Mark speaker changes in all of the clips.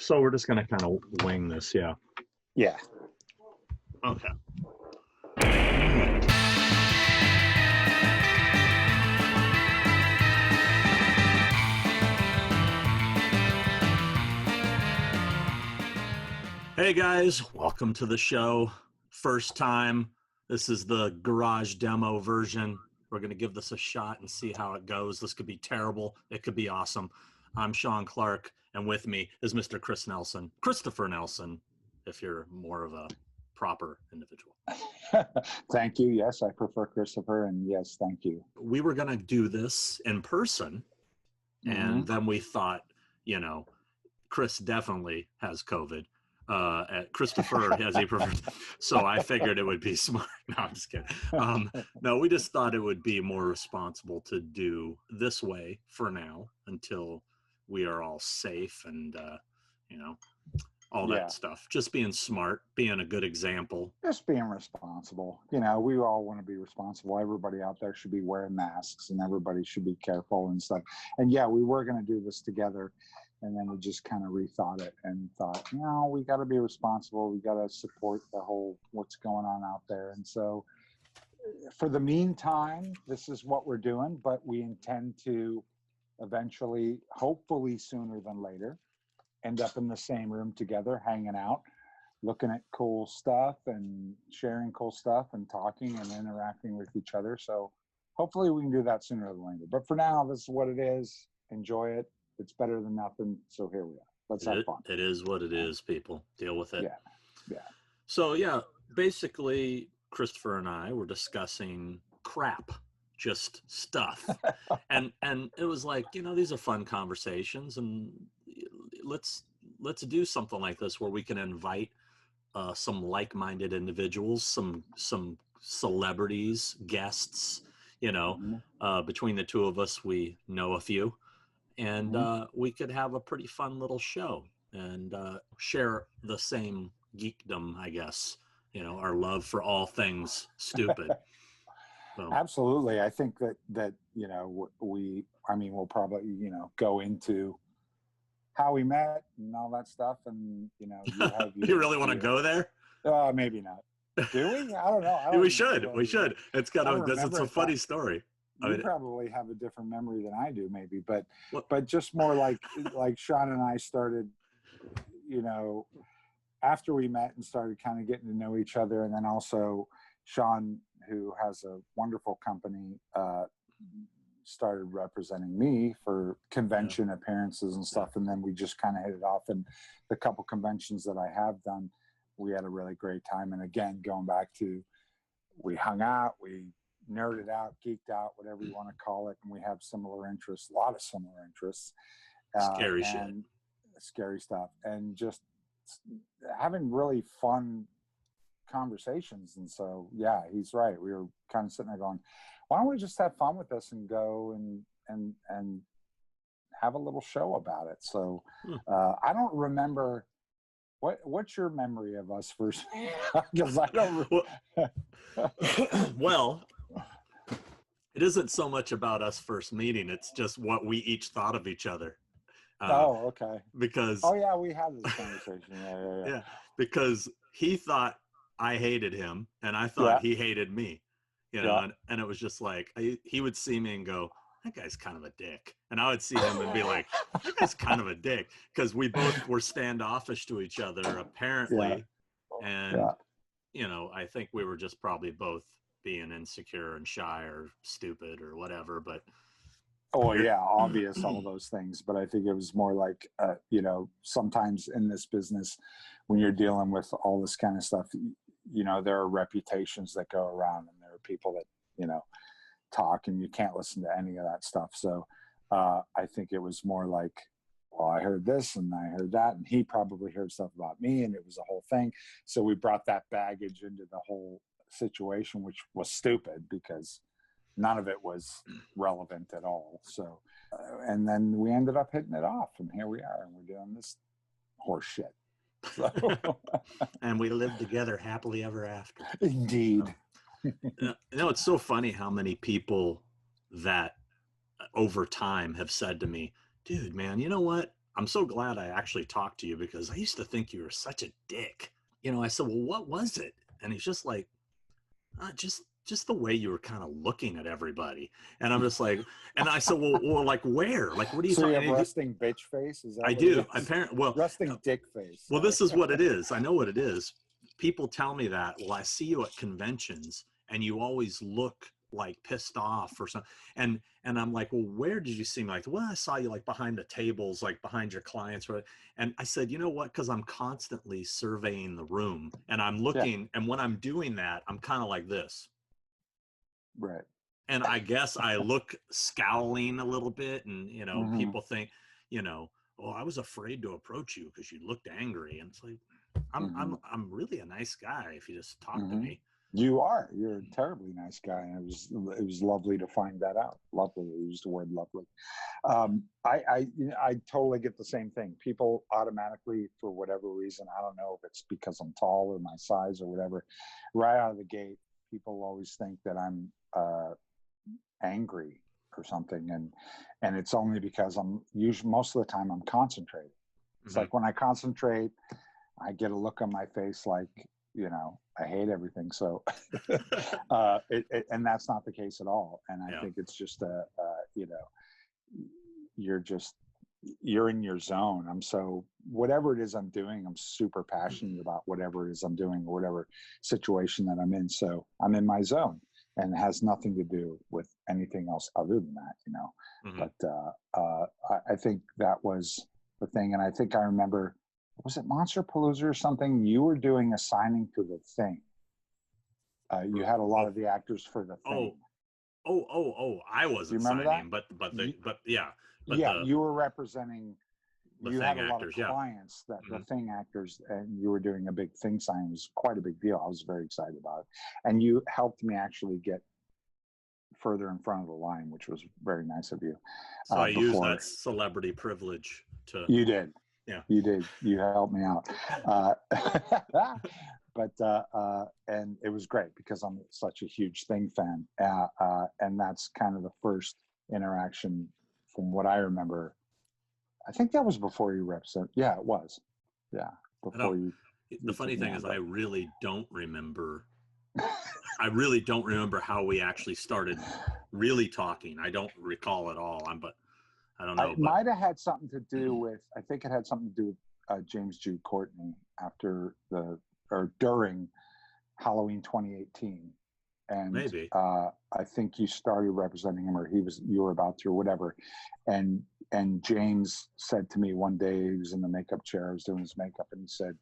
Speaker 1: So we're just going to kind of wing this, yeah.
Speaker 2: Yeah.
Speaker 1: Okay. Hey guys, welcome to the show. First time. This is the garage demo version. We're going to give this a shot and see how it goes. This could be terrible. It could be awesome. I'm Sean Clark, and with me is Mr. Christopher Nelson, if you're more of a proper individual.
Speaker 2: Thank you. Yes, I prefer Christopher, and yes, thank you.
Speaker 1: We were going to do this in person, and then we thought, Chris definitely has COVID. Christopher has a preferred, so I figured it would be smart. No, I'm just kidding. No, we just thought it would be more responsible to do this way for now until we are all safe and all that stuff. Just being smart, being a good example.
Speaker 2: Just being responsible. We all want to be responsible. Everybody out there should be wearing masks, and everybody should be careful and stuff. And yeah, we were going to do this together. And then we just kind of rethought it and thought, we got to be responsible. We got to support the whole what's going on out there. And so for the meantime, this is what we're doing, but we intend to eventually, hopefully sooner than later, end up in the same room together, hanging out, looking at cool stuff and sharing cool stuff and talking and interacting with each other. So hopefully we can do that sooner than later. But for now, this is what it is. Enjoy it. It's better than nothing. So here we are. Let's have fun.
Speaker 1: It is what it is, people. Deal with it.
Speaker 2: Yeah.
Speaker 1: So basically Christopher and I were discussing crap, just stuff. and it was like, these are fun conversations, and let's do something like this where we can invite some like-minded individuals, some celebrities, guests, between the two of us, we know a few. And we could have a pretty fun little show and share the same geekdom, I guess, our love for all things stupid. So.
Speaker 2: Absolutely. I think that we'll probably, go into how we met and all that stuff. And,
Speaker 1: you really want to go there?
Speaker 2: Maybe not. Do we? I don't know.
Speaker 1: We should. It's a funny story.
Speaker 2: You probably have a different memory than I do, maybe, but just more like Sean and I started, after we met and started kind of getting to know each other, and then also Sean, who has a wonderful company, started representing me for convention appearances and stuff, and then we just kind of hit it off. And the couple conventions that I have done, we had a really great time. And again, going back to, we hung out, we nerded out, geeked out, whatever you want to call it, and we have similar interests, a lot of similar interests. Scary stuff, and just having really fun conversations. And so, yeah, he's right. We were kind of sitting there going, why don't we just have fun with this and go and have a little show about it? So I don't remember. What's your memory of us first? Because I don't.
Speaker 1: Well, it isn't so much about us first meeting. It's just what we each thought of each other.
Speaker 2: Okay.
Speaker 1: Because.
Speaker 2: Oh yeah, we had this conversation. Yeah.
Speaker 1: Because he thought I hated him, and I thought he hated me. And it was just like he would see me and go, that guy's kind of a dick. And I would see him and be like, that guy's kind of a dick. Because we both were standoffish to each other, apparently.
Speaker 2: Yeah.
Speaker 1: And, I think we were just probably both being insecure and shy or stupid or whatever. But
Speaker 2: obvious, all those things. But I think it was more like, sometimes in this business, when you're dealing with all this kind of stuff, there are reputations that go around, and there are people that, talk, and you can't listen to any of that stuff. So I think it was more like, well, I heard this and I heard that, and he probably heard stuff about me, and it was a whole thing. So we brought that baggage into the whole situation, which was stupid because none of it was relevant at all. So, and then we ended up hitting it off, and here we are, and we're doing this horse shit. So.
Speaker 1: And we lived together happily ever after.
Speaker 2: Indeed.
Speaker 1: It's so funny how many people that over time have said to me, dude, man, you know what? I'm so glad I actually talked to you, because I used to think you were such a dick. You know, I said, well, what was it? And he's just like, just the way you were kind of looking at everybody. And I'm just like, and I said, well, like where? Like, what are you
Speaker 2: So you
Speaker 1: talking?
Speaker 2: have resting bitch face? Is that
Speaker 1: I
Speaker 2: what
Speaker 1: do.
Speaker 2: it is?
Speaker 1: Apparently, well,
Speaker 2: Resting dick face.
Speaker 1: well,
Speaker 2: Sorry.
Speaker 1: this is what it is. I know what it is. People tell me that. Well, I see you at conventions and you always look like pissed off or something. And I'm like, well, where did you see me? Like, well, I saw you like behind the tables, like behind your clients. And I said, you know what? Because I'm constantly surveying the room and I'm looking. And when I'm doing that, I'm kind of like this.
Speaker 2: Right.
Speaker 1: And I guess I look scowling a little bit, and you know, people think, you know, oh, I was afraid to approach you because you looked angry. And it's like, I'm really a nice guy if you just talk to me.
Speaker 2: You are. You're a terribly nice guy, and it was lovely to find that out. Lovely. You used the word lovely. I totally get the same thing. People automatically, for whatever reason, I don't know if it's because I'm tall or my size or whatever, right out of the gate, people always think that I'm angry or something, and it's only because I'm usually, most of the time, I'm concentrated. It's like when I concentrate, I get a look on my face like, you know, I hate everything. So, and that's not the case at all. And I think it's just you know, you're in your zone. Whatever it is I'm doing, I'm super passionate about whatever it is I'm doing or whatever situation that I'm in. So I'm in my zone, and it has nothing to do with anything else other than that, you know. But I think that was the thing. And I think I remember, was it Monster Palooza or something? You were doing a signing for The Thing. You had a lot of the actors for The Thing.
Speaker 1: I wasn't signing, but
Speaker 2: you were representing. You had a lot of
Speaker 1: actors,
Speaker 2: clients that The Thing actors, and you were doing a big Thing signing. It was quite a big deal. I was very excited about it, and you helped me actually get further in front of the line, which was very nice of you.
Speaker 1: So I used that celebrity privilege to.
Speaker 2: You did.
Speaker 1: Yeah,
Speaker 2: you did. You helped me out. But and it was great because I'm such a huge Thing fan, and that's kind of the first interaction from what I remember. I think that was before you represented. Yeah, it was. Yeah, before you.
Speaker 1: The funny thing is, I really don't remember. I really don't remember how we actually started really talking. I don't recall at all. But I don't know.
Speaker 2: It might have had something to do with. I think it had something to do with James Jude Courtney during Halloween 2018, and
Speaker 1: maybe
Speaker 2: I think you started representing him, or you were about to, or whatever, and James said to me one day, he was in the makeup chair, I was doing his makeup, and he said,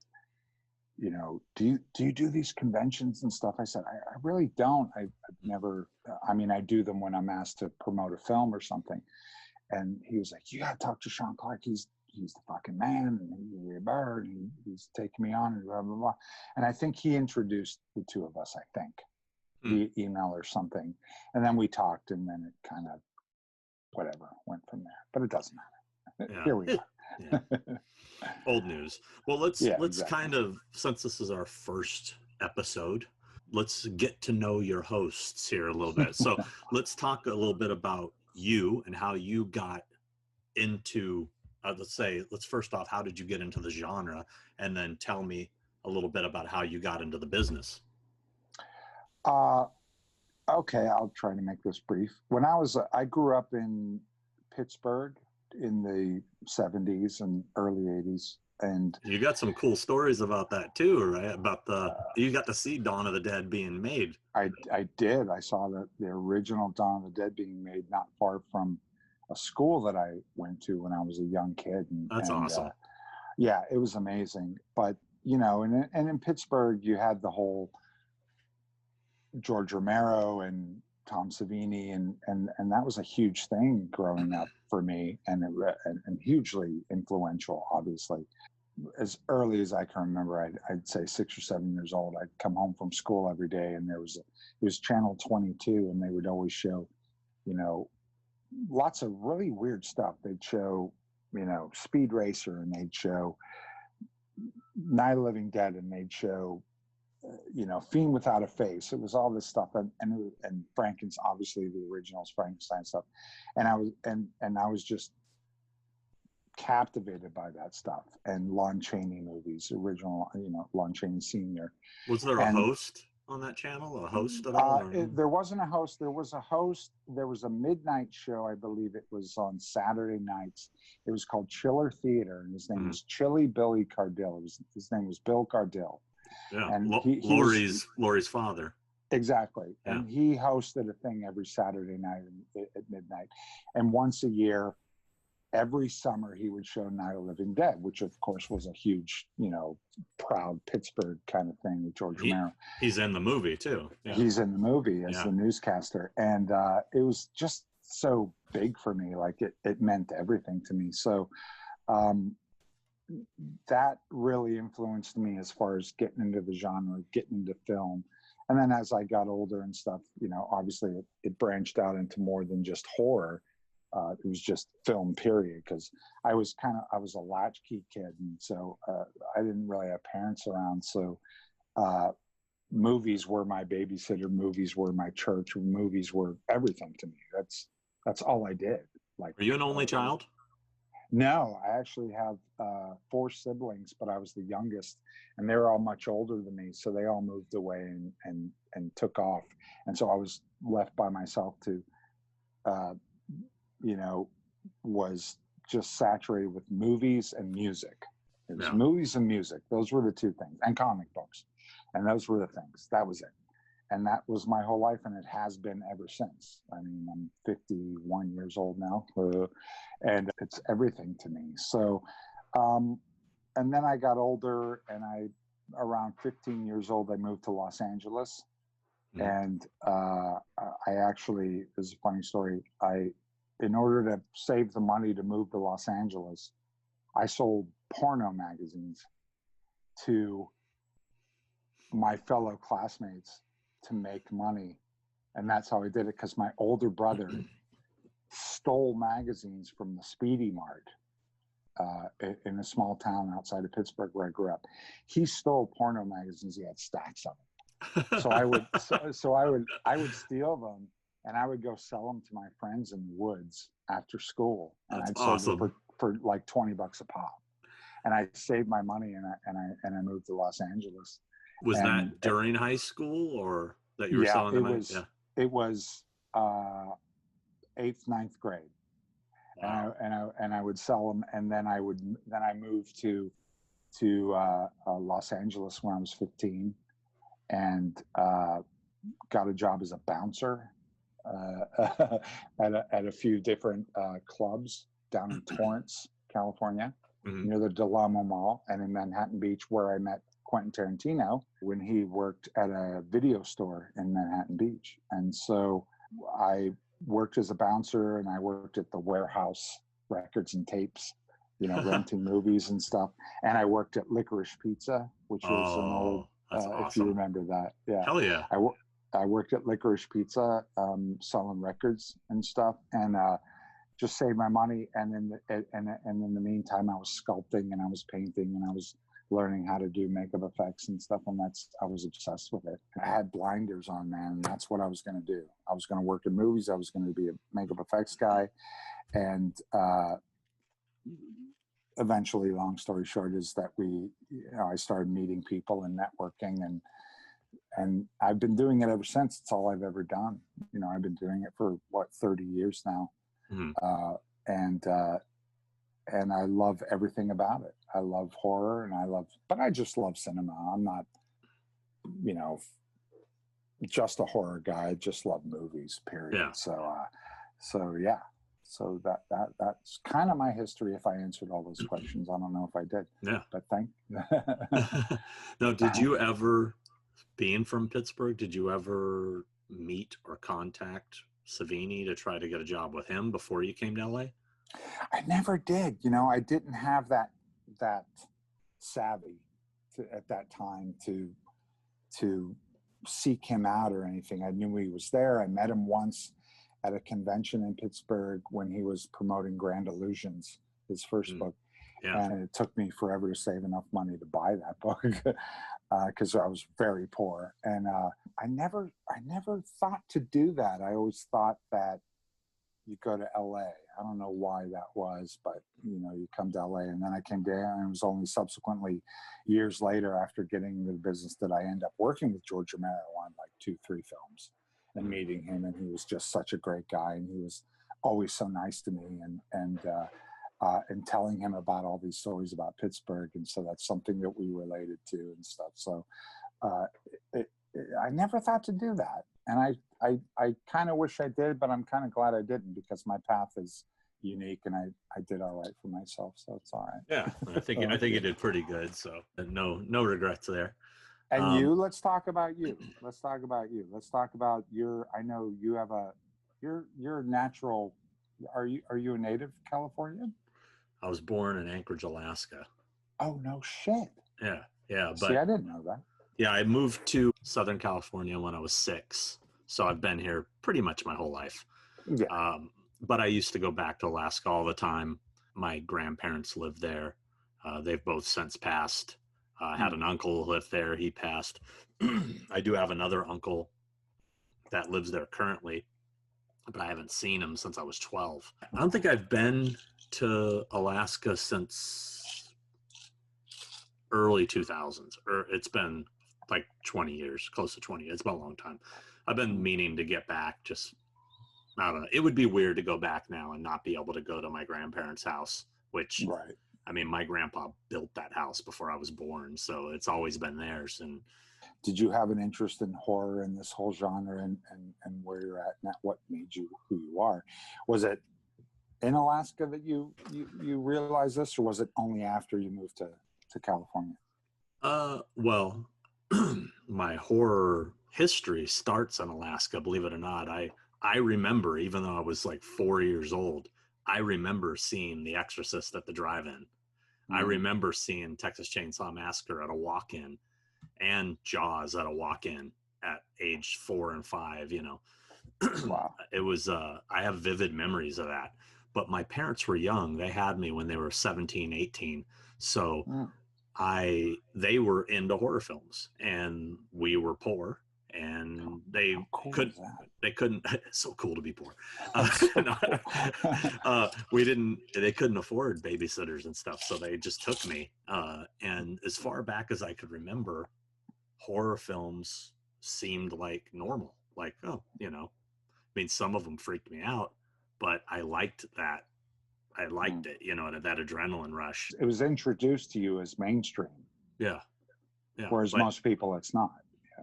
Speaker 2: you know, do you do these conventions and stuff? I said, I really don't. I've never. I mean, I do them when I'm asked to promote a film or something. And he was like, you got to talk to Sean Clark. He's the fucking man, and he's taking me on, and blah, blah, blah. And I think he introduced the two of us, I think, via email or something. And then we talked, and then it kind of, whatever, went from there. But it doesn't matter.
Speaker 1: Yeah.
Speaker 2: Here we are.
Speaker 1: Yeah. Old news. Well, let's
Speaker 2: exactly.
Speaker 1: kind of, since this is our first episode, let's get to know your hosts here a little bit. So let's talk a little bit about you and how you got into let's first off, how did you get into the genre, and then tell me a little bit about how you got into the business.
Speaker 2: Okay, I'll try to make this brief. When I grew up in Pittsburgh in the 70s and early 80s, and
Speaker 1: you got some cool stories about that too, right? About you got to see Dawn of the Dead being made.
Speaker 2: I did. I saw the original Dawn of the Dead being made not far from a school that I went to when I was a young kid.
Speaker 1: That's awesome.
Speaker 2: Yeah, it was amazing. But, you know, and in Pittsburgh, you had the whole George Romero and Tom Savini, and that was a huge thing growing up for me, and hugely influential, obviously. As early as I can remember, I'd say 6 or 7 years old, I'd come home from school every day, and it was Channel 22, and they would always show, you know, lots of really weird stuff. They'd show, you know, Speed Racer, and they'd show Night of the Living Dead, and they'd show, you know, Fiend Without a Face. It was all this stuff, and Frankenstein, obviously the originals, Frankenstein stuff, and I was just captivated by that stuff, and Lon Chaney movies, original, Lon Chaney Sr.
Speaker 1: Was there a
Speaker 2: And
Speaker 1: host on that channel? A host at all?
Speaker 2: there wasn't a host. There was a host. There was a midnight show. I believe it was on Saturday nights. It was called Chiller Theater, and his name was Chilly Billy Cardill. His name was Bill Cardill.
Speaker 1: Yeah,
Speaker 2: and
Speaker 1: Laurie's father.
Speaker 2: Exactly.
Speaker 1: Yeah.
Speaker 2: And he hosted a thing every Saturday night at midnight. And once a year, every summer, he would show Night of the Living Dead, which of course was a huge, proud Pittsburgh kind of thing with George Romero.
Speaker 1: He's in the movie too.
Speaker 2: Yeah. He's in the movie as the newscaster. And it was just so big for me. Like it meant everything to me. So that really influenced me as far as getting into the genre, getting into film. And then as I got older and stuff, obviously it branched out into more than just horror. It was just film, period. Because I was a latchkey kid, and so I didn't really have parents around. So movies were my babysitter. Movies were my church. Movies were everything to me. That's all I did. Like,
Speaker 1: are you an only child?
Speaker 2: No, I actually have 4 siblings, but I was the youngest, and they were all much older than me. So they all moved away and took off. And so I was left by myself to, was just saturated with movies and music. It was movies and music. Those were the 2 things, and comic books. And those were the things. That was it. And that was my whole life, and it has been ever since. I mean, I'm 51 years old now, and it's everything to me. So, and then I got older, and around 15 years old, I moved to Los Angeles. And I actually, this is a funny story, in order to save the money to move to Los Angeles, I sold porno magazines to my fellow classmates to make money. And that's how I did it, because my older brother stole magazines from the Speedy Mart in a small town outside of Pittsburgh where I grew up. He stole porno magazines. He had stacks of them. So I would steal them, and I would go sell them to my friends in the woods after school. And
Speaker 1: That's
Speaker 2: I'd sell
Speaker 1: awesome.
Speaker 2: them for like $20 a pop. And I saved my money, and I moved to Los Angeles.
Speaker 1: Was that during high school, or that you were selling them?
Speaker 2: It was 8th, 9th grade. Wow. And I would sell them, and then I moved to Los Angeles when I was 15, and got a job as a bouncer at a few different clubs down in Torrance, California, near the Del Amo Mall, and in Manhattan Beach, where I met Quentin Tarantino when he worked at a video store in Manhattan Beach. And so I worked as a bouncer, and I worked at the Warehouse Records and Tapes, renting movies and stuff. And I worked at Licorice Pizza, which was an old,
Speaker 1: awesome.
Speaker 2: if you remember that. Yeah.
Speaker 1: Hell yeah.
Speaker 2: I worked at Licorice Pizza, selling records and stuff, and just saved my money. And in the meantime, I was sculpting, and I was painting, and I was learning how to do makeup effects and stuff. And I was obsessed with it. I had blinders on, man. And that's what I was going to do. I was going to work in movies. I was going to be a makeup effects guy. And eventually, long story short, is that I started meeting people and networking, and I've been doing it ever since. It's all I've ever done. I've been doing it for 30 years now. And I love everything about it. I love horror, but I just love cinema. I'm not, just a horror guy. I just love movies, period.
Speaker 1: Yeah.
Speaker 2: So yeah. So that's kind of my history. If I answered all those questions, I don't know if I did.
Speaker 1: Yeah.
Speaker 2: But thank.
Speaker 1: Now, did you ever, being from Pittsburgh, did you ever meet or contact Savini to try to get a job with him before you came to LA?
Speaker 2: I never did. I didn't have that savvy at that time to seek him out or anything. I knew he was there. I met him once at a convention in Pittsburgh when he was promoting Grand Illusions, his first book. Yeah. And it took me forever to save enough money to buy that book because I was very poor. And I never thought to do that. I always thought that you go to LA. I don't know why that was, but you come to LA, and then I came down, and it was only subsequently years later, after getting into the business, that I ended up working with George Romero on like 2-3 films and meeting him. And he was just such a great guy, and he was always so nice to me, and telling him about all these stories about Pittsburgh. And so that's something that we related to and stuff. So I never thought to do that. And I kind of wish I did, but I'm kind of glad I didn't, because my path is unique, and I did all right for myself. So it's all right.
Speaker 1: Yeah, I think you did pretty good. So no regrets there.
Speaker 2: And let's talk about you. Let's talk about I know you have you're natural. Are you a native Californian?
Speaker 1: I was born in Anchorage, Alaska.
Speaker 2: Oh, no shit.
Speaker 1: Yeah. But
Speaker 2: see, I didn't know that.
Speaker 1: Yeah, I moved to Southern California when I was 6. So I've been here pretty much my whole life.
Speaker 2: Yeah.
Speaker 1: But I used to go back to Alaska all the time. My grandparents lived there. They've both since passed. I had an uncle who lived there. He passed. I do have another uncle that lives there currently, but I haven't seen him since I was 12. I don't think I've been to Alaska since early 2000s, or it's been like 20 years, close to 20 years. It's been a long time. I've been meaning to get back. Just, I don't know. It would be weird to go back now and not be able to go to my grandparents' house, which,
Speaker 2: right.
Speaker 1: I mean, my grandpa built that house before I was born, so it's always been theirs. And
Speaker 2: did you have an interest in horror and this whole genre, and where you're at now? What made you who you are? Was it in Alaska that you realized this, or was it only after you moved to California?
Speaker 1: Well, my horror history starts in Alaska, believe it or not. I remember, even though I was like 4 years old, I remember seeing The Exorcist at the drive-in. I remember seeing Texas Chainsaw Massacre at a walk-in, and Jaws at a walk-in at age 4 and 5,
Speaker 2: Wow.
Speaker 1: It was, I have vivid memories of that. But my parents were young. They had me when they were 17, 18. So they were into horror films, and we were poor, and they couldn't, it's so cool to be poor. They couldn't afford babysitters and stuff. So they just took me. And as far back as I could remember, horror films seemed like normal, like, I mean, some of them freaked me out, but I liked that. I liked it, that adrenaline rush.
Speaker 2: It was introduced to you as mainstream.
Speaker 1: Yeah.
Speaker 2: Whereas most people, it's not.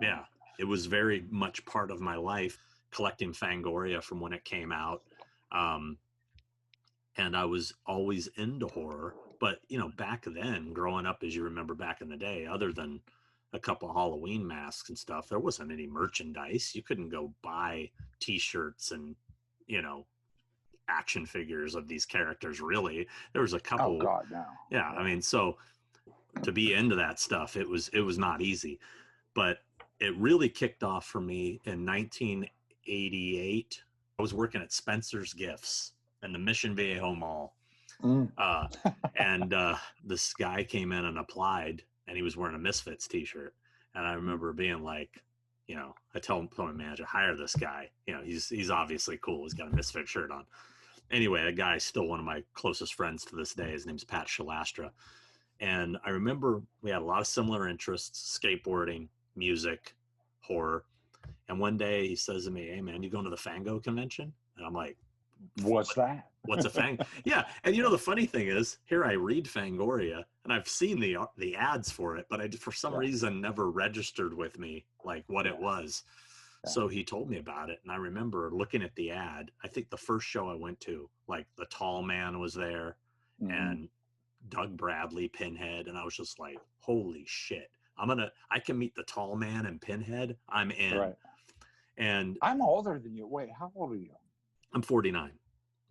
Speaker 1: Yeah. It was very much part of my life, collecting Fangoria from when it came out. And I was always into horror. But, back then, growing up, as you remember back in the day, other than a couple of Halloween masks and stuff, there wasn't any merchandise. You couldn't go buy T-shirts and, action figures of these characters, really. There was a couple.
Speaker 2: Oh God, no.
Speaker 1: Yeah, I mean, so to be into that stuff, it was not easy. But it really kicked off for me in 1988. I was working at Spencer's Gifts in the Mission Viejo Mall. And this guy came in and applied, and he was wearing a Misfits t-shirt. And I remember being like, I told my manager, hire this guy. He's obviously cool. He's got a Misfit shirt on. Anyway, that guy's still one of my closest friends to this day. His name's Pat Shalastra. And I remember we had a lot of similar interests: skateboarding, music, horror. And one day he says to me, "Hey man, you going to the Fango convention?" And I'm like,
Speaker 2: "What's that?
Speaker 1: What's a Fang?" Yeah. And the funny thing is, here I read Fangoria, and I've seen the ads for it, but I, for some reason, never registered with me like what it was. So he told me about it, and I remember looking at the ad. I think the first show I went to, like, the Tall Man was there, and Doug Bradley, Pinhead, and I was just like, holy shit. I can meet the Tall Man and Pinhead. I'm in.
Speaker 2: Right.
Speaker 1: And
Speaker 2: I'm older than you. Wait, how old are you?
Speaker 1: I'm 49.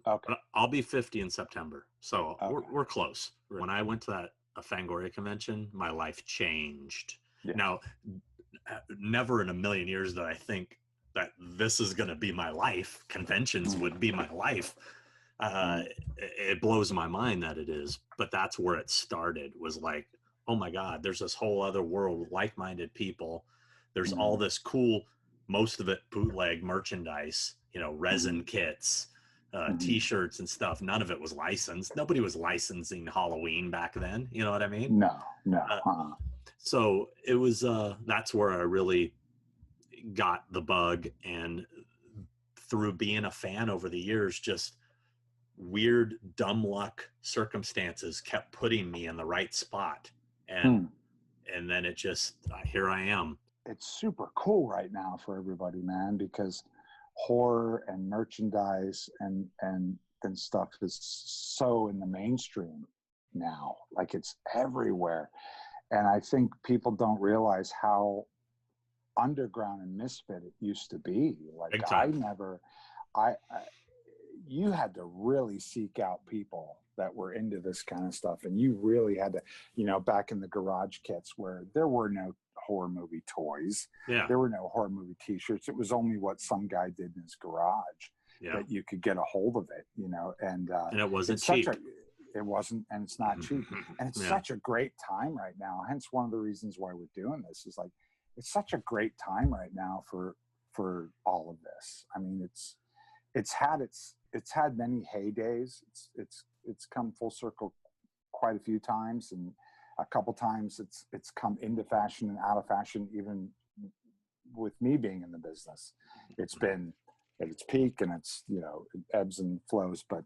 Speaker 2: Okay.
Speaker 1: I'll be 50 in September. So we're close. When I went to that Fangoria convention, my life changed. Yeah. Now, never in a million years did I think that this is going to be my life. Conventions would be my life. It blows my mind that it is, but that's where it started, was like, oh my God, there's this whole other world with like-minded people. There's all this cool, most of it bootleg merchandise, resin kits, T-shirts and stuff. None of it was licensed. Nobody was licensing Halloween back then. You know what I mean?
Speaker 2: No.
Speaker 1: So it was, that's where I really got the bug. And through being a fan over the years, just weird, dumb luck circumstances kept putting me in the right spot. And then it just, here I am.
Speaker 2: It's super cool right now for everybody, man, because horror and merchandise and stuff is so in the mainstream now. Like, it's everywhere. And I think people don't realize how underground and misfit it used to be. Like, you had to really seek out people that were into this kind of stuff. And you really had to, you know, back in the garage kits where there were no horror movie toys.
Speaker 1: Yeah.
Speaker 2: There were no horror movie t-shirts. It was only what some guy did in his garage that you could get a hold of it, you know, and
Speaker 1: it wasn't cheap.
Speaker 2: It wasn't, and it's not cheap. And it's such a great time right now. Hence one of the reasons why we're doing this is like, it's such a great time right now for all of this. I mean, it's had many heydays. It's come full circle quite a few times, and a couple times it's come into fashion and out of fashion. Even with me being in the business, it's been at its peak and it's, you know, it ebbs and flows. But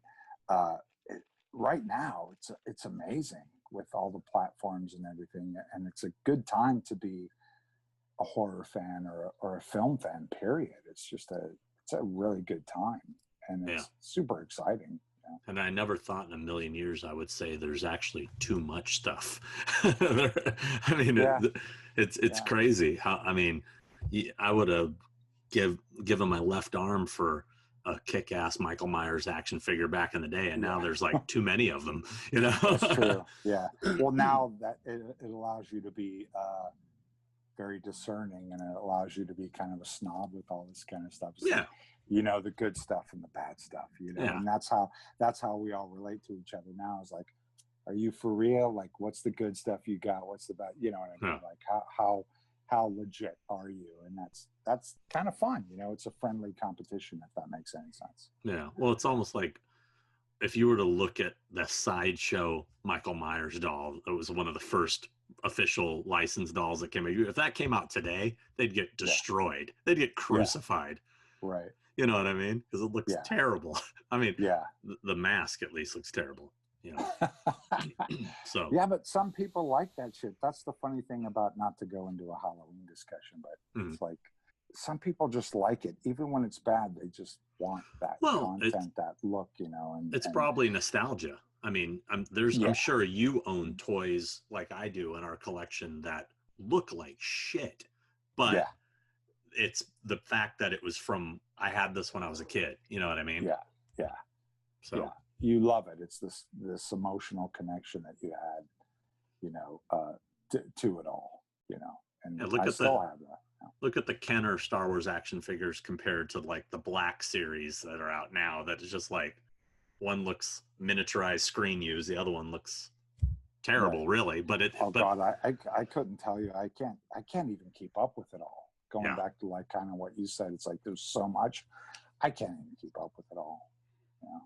Speaker 2: right now it's amazing with all the platforms and everything, and it's a good time to be a horror fan or a film fan, period. It's a really good time, and it's super exciting.
Speaker 1: And I never thought in a million years I would say there's actually too much stuff. I mean, it's crazy how, I mean, I would have given my left arm for a kick-ass Michael Myers action figure back in the day, and now there's like too many of them, you know.
Speaker 2: That's true. Yeah. Well, now that it allows you to be very discerning, and it allows you to be kind of a snob with all this kind of stuff. It's like, you know, the good stuff and the bad stuff, you know, and that's how we all relate to each other now. Is like, are you for real? Like, what's the good stuff you got? What's the bad? You know what I mean? Like, how legit are you? And that's kind of fun, you know. It's a friendly competition, if that makes any sense.
Speaker 1: Yeah. Well, it's almost like if you were to look at the Sideshow Michael Myers doll, it was one of the first official licensed dolls that came out. If that came out today, they'd get destroyed. They'd get crucified.
Speaker 2: Right.
Speaker 1: You know what I mean? Because it looks terrible. I mean, the mask at least looks terrible. You know. So. Yeah,
Speaker 2: but some people like that shit. That's the funny thing about, not to go into a Halloween discussion, but it's like some people just like it, even when it's bad. They just want that content, that look, you know. And
Speaker 1: it's probably nostalgia. I mean, I'm sure you own toys like I do in our collection that look like shit, but it's the fact that it was from, I had this when I was a kid. You know what I mean?
Speaker 2: Yeah.
Speaker 1: So
Speaker 2: you love it. It's this emotional connection that you had, you know, to it all, you know. And I still have that.
Speaker 1: Look at the Kenner Star Wars action figures compared to like the Black series that are out now. That is just like, one looks miniaturized screen use, the other one looks terrible, really. But
Speaker 2: God, I couldn't tell you. I can't even keep up with it all. Going back to like kind of what you said, it's like there's so much, I can't even keep up with it all. You know,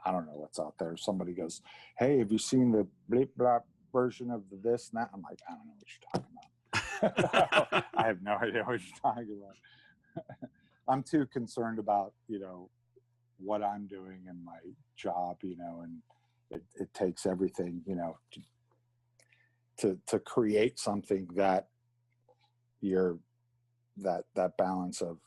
Speaker 2: I don't know what's out there. Somebody goes, "Hey, have you seen the bleep blop version of this and that?" I'm like, I don't know what you're talking about. I have no idea what you're talking about. I'm too concerned about, you know, what I'm doing and my job, you know, and it takes everything, you know, to create something that that balance of,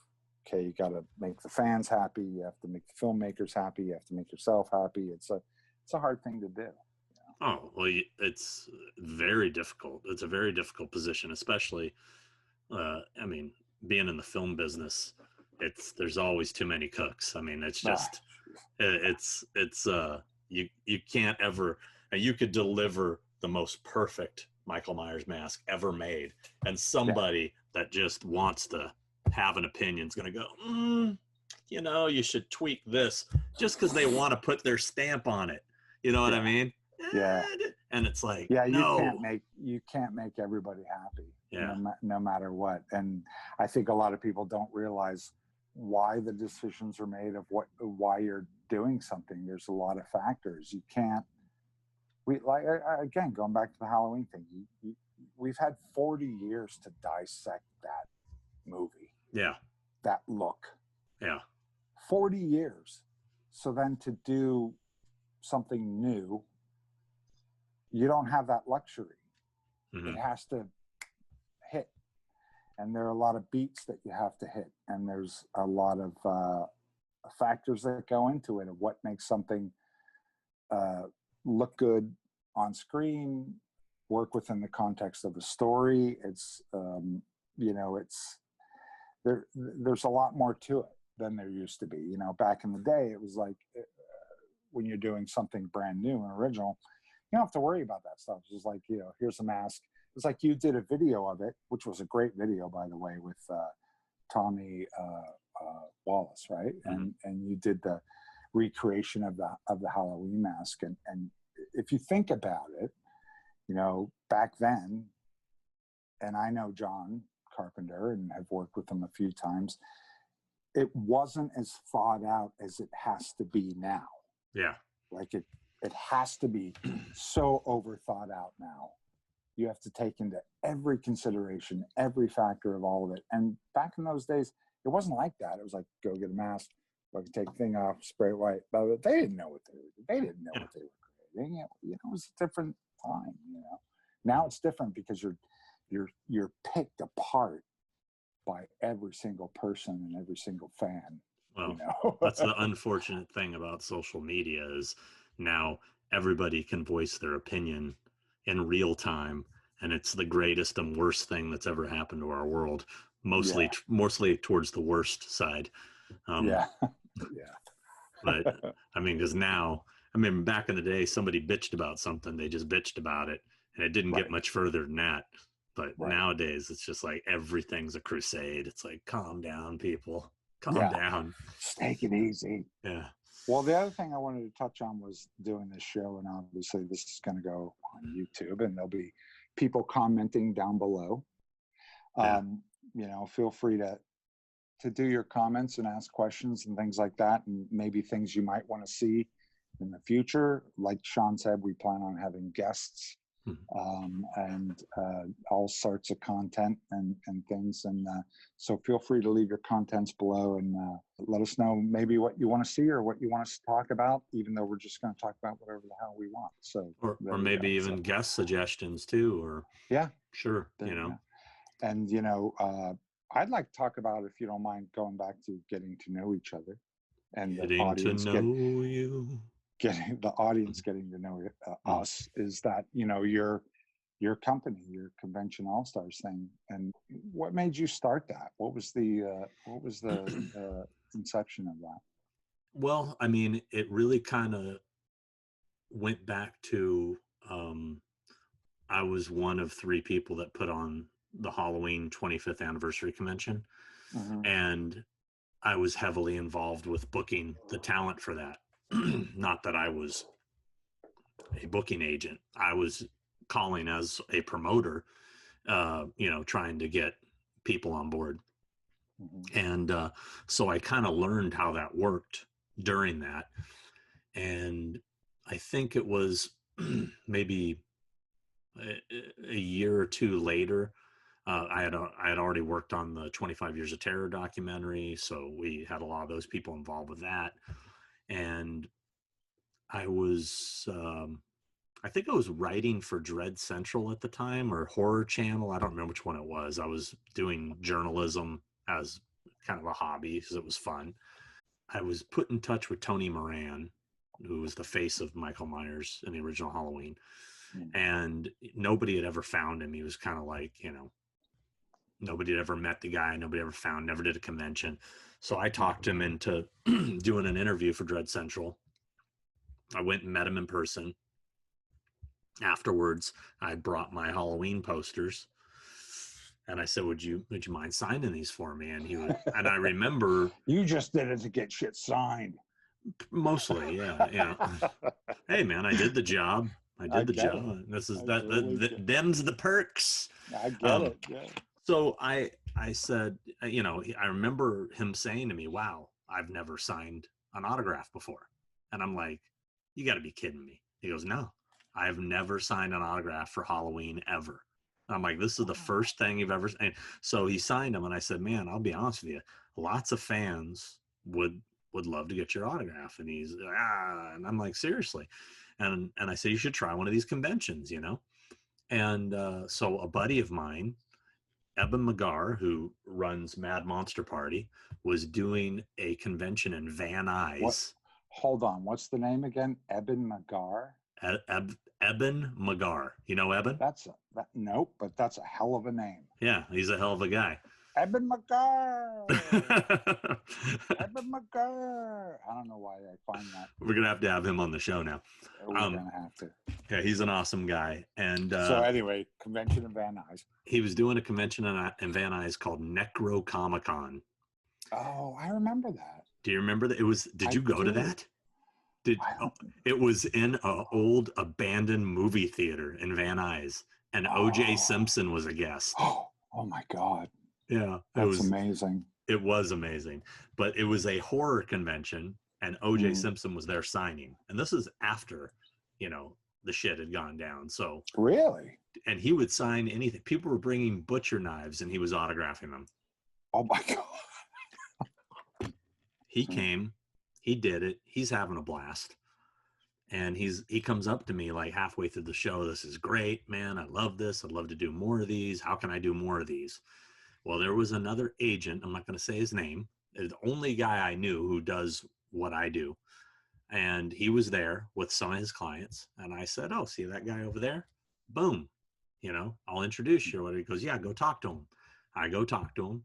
Speaker 2: okay, you got to make the fans happy, you have to make the filmmakers happy, you have to make yourself happy. It's a hard thing to do. You know?
Speaker 1: Oh, well, it's very difficult. It's a very difficult position, especially, I mean, being in the film business, there's always too many cooks. I mean, it's just, you can't ever, you could deliver the most perfect Michael Myers mask ever made, and somebody that just wants to have an opinion is going to go, you know, you should tweak this, just because they want to put their stamp on it. You know what I mean?
Speaker 2: Yeah.
Speaker 1: And it's like,
Speaker 2: you can't make everybody happy.
Speaker 1: Yeah.
Speaker 2: No matter what. And I think a lot of people don't realize why the decisions are made, of why you're doing something, there's a lot of factors. You can't, again, going back to the Halloween thing, we've had 40 years to dissect that movie.
Speaker 1: Yeah.
Speaker 2: That look.
Speaker 1: Yeah.
Speaker 2: 40 years. So then to do something new, you don't have that luxury.
Speaker 1: Mm-hmm.
Speaker 2: It has to hit. And there are a lot of beats that you have to hit. And there's a lot of factors that go into it of what makes something look good on screen, work within the context of a story. It's, there's a lot more to it than there used to be. Back in the day, it was like when you're doing something brand new and original, you don't have to worry about that stuff. It's just like, here's a mask. It's like you did a video of it, which was a great video, by the way, with Tommy Wallace, right?
Speaker 1: Mm-hmm.
Speaker 2: And you did the recreation of the Halloween mask. And if you think about it, back then, and I know John Carpenter and have worked with him a few times, it wasn't as thought out as it has to be now.
Speaker 1: Yeah.
Speaker 2: Like it has to be so over thought out now. You have to take into every consideration, every factor of all of it. And back in those days, it wasn't like that. It was like, go get a mask, take the thing off, spray it white. But they didn't know what they were. They didn't know what they were creating. It was a different time. Now it's different because you're picked apart by every single person and every single fan.
Speaker 1: Well, that's the unfortunate thing about social media is now everybody can voice their opinion in real time, and it's the greatest and worst thing that's ever happened to our world. Mostly towards the worst side.
Speaker 2: Yeah.
Speaker 1: But because now, back in the day, somebody bitched about something, they just bitched about it, and it didn't get much further than that. But nowadays, it's just like everything's a crusade. It's like, calm down, people. Calm down.
Speaker 2: Just take it easy.
Speaker 1: Yeah.
Speaker 2: Well, the other thing I wanted to touch on was doing this show, and obviously this is going to go on YouTube, and there'll be people commenting down below. Feel free to do your comments and ask questions and things like that, and maybe things you might want to see in the future. Like Sean said, we plan on having guests and all sorts of content and things. And so feel free to leave your contents below and let us know maybe what you want to see or what you want us to talk about, even though we're just going to talk about whatever the hell we want. So
Speaker 1: or maybe even guest suggestions too, or sure.
Speaker 2: And I'd like to talk about, if you don't mind, going back to getting to know each other and the audience getting to know us, is that your company, your Convention All-Stars thing. And what made you start that? What was the inception of that?
Speaker 1: Well, it really kind of went back to I was one of 3 people that put on the Halloween 25th anniversary convention.
Speaker 2: Mm-hmm.
Speaker 1: And I was heavily involved with booking the talent for that. Not that I was a booking agent. I was calling as a promoter, trying to get people on board. Mm-hmm. And so I kind of learned how that worked during that. And I think it was maybe a year or 2 later, I had already worked on the 25 Years of Terror documentary, so we had a lot of those people involved with that. And I was, I think I was writing for Dread Central at the time, or Horror Channel. I don't remember which one it was. I was doing journalism as kind of a hobby because it was fun. I was put in touch with Tony Moran, who was the face of Michael Myers in the original Halloween. And nobody had ever found him. He was kind of like, nobody had ever met the guy. Nobody ever found, never did a convention. So I talked him into doing an interview for Dread Central. I went and met him in person. Afterwards, I brought my Halloween posters. And I said, would you mind signing these for me? And and I remember.
Speaker 2: You just did it to get shit signed.
Speaker 1: Mostly, yeah. Hey man, I did the job. This is them's the perks.
Speaker 2: I get it. Yeah.
Speaker 1: So I said, I remember him saying to me, wow, I've never signed an autograph before. And I'm like, you got to be kidding me. He goes, no, I've never signed an autograph for Halloween ever. I'm like, this is the first thing you've ever. And so he signed them, and I said, man, I'll be honest with you, lots of fans would love to get your autograph. And he's and I'm like, seriously. And I said, you should try one of these conventions, you know. And so a buddy of mine, Eben McGar, who runs Mad Monster Party, was doing a convention in Van Nuys.
Speaker 2: What? Hold on, what's the name again? Eben McGar?
Speaker 1: Eben McGar. You know Eben?
Speaker 2: Nope, but that's a hell of a name.
Speaker 1: Yeah, he's a hell of a guy.
Speaker 2: Eben McGar. Eben McGar. I don't know why I find that.
Speaker 1: We're gonna have to have him on the show now.
Speaker 2: We're gonna have to.
Speaker 1: Yeah, he's an awesome guy. And
Speaker 2: so anyway, convention in Van Nuys.
Speaker 1: He was doing a convention in Van Nuys called Necro Comic Con.
Speaker 2: Oh, I remember that.
Speaker 1: Do you remember that? Did you go to that? It was in an old abandoned movie theater in Van Nuys, and O.J. Simpson was a guest.
Speaker 2: Oh my God.
Speaker 1: Yeah.
Speaker 2: That's amazing.
Speaker 1: It was amazing. But it was a horror convention, and O.J. Simpson was there signing. And this is after, the shit had gone down. So
Speaker 2: really?
Speaker 1: And he would sign anything. People were bringing butcher knives, and he was autographing them.
Speaker 2: Oh my God.
Speaker 1: He came. He did it. He's having a blast. And he comes up to me like halfway through the show. This is great, man. I love this. I'd love to do more of these. How can I do more of these? Well, there was another agent. I'm not going to say his name. The only guy I knew who does what I do. And he was there with some of his clients. And I said, oh, see that guy over there? Boom. I'll introduce you. He goes, yeah, go talk to him. I go talk to him.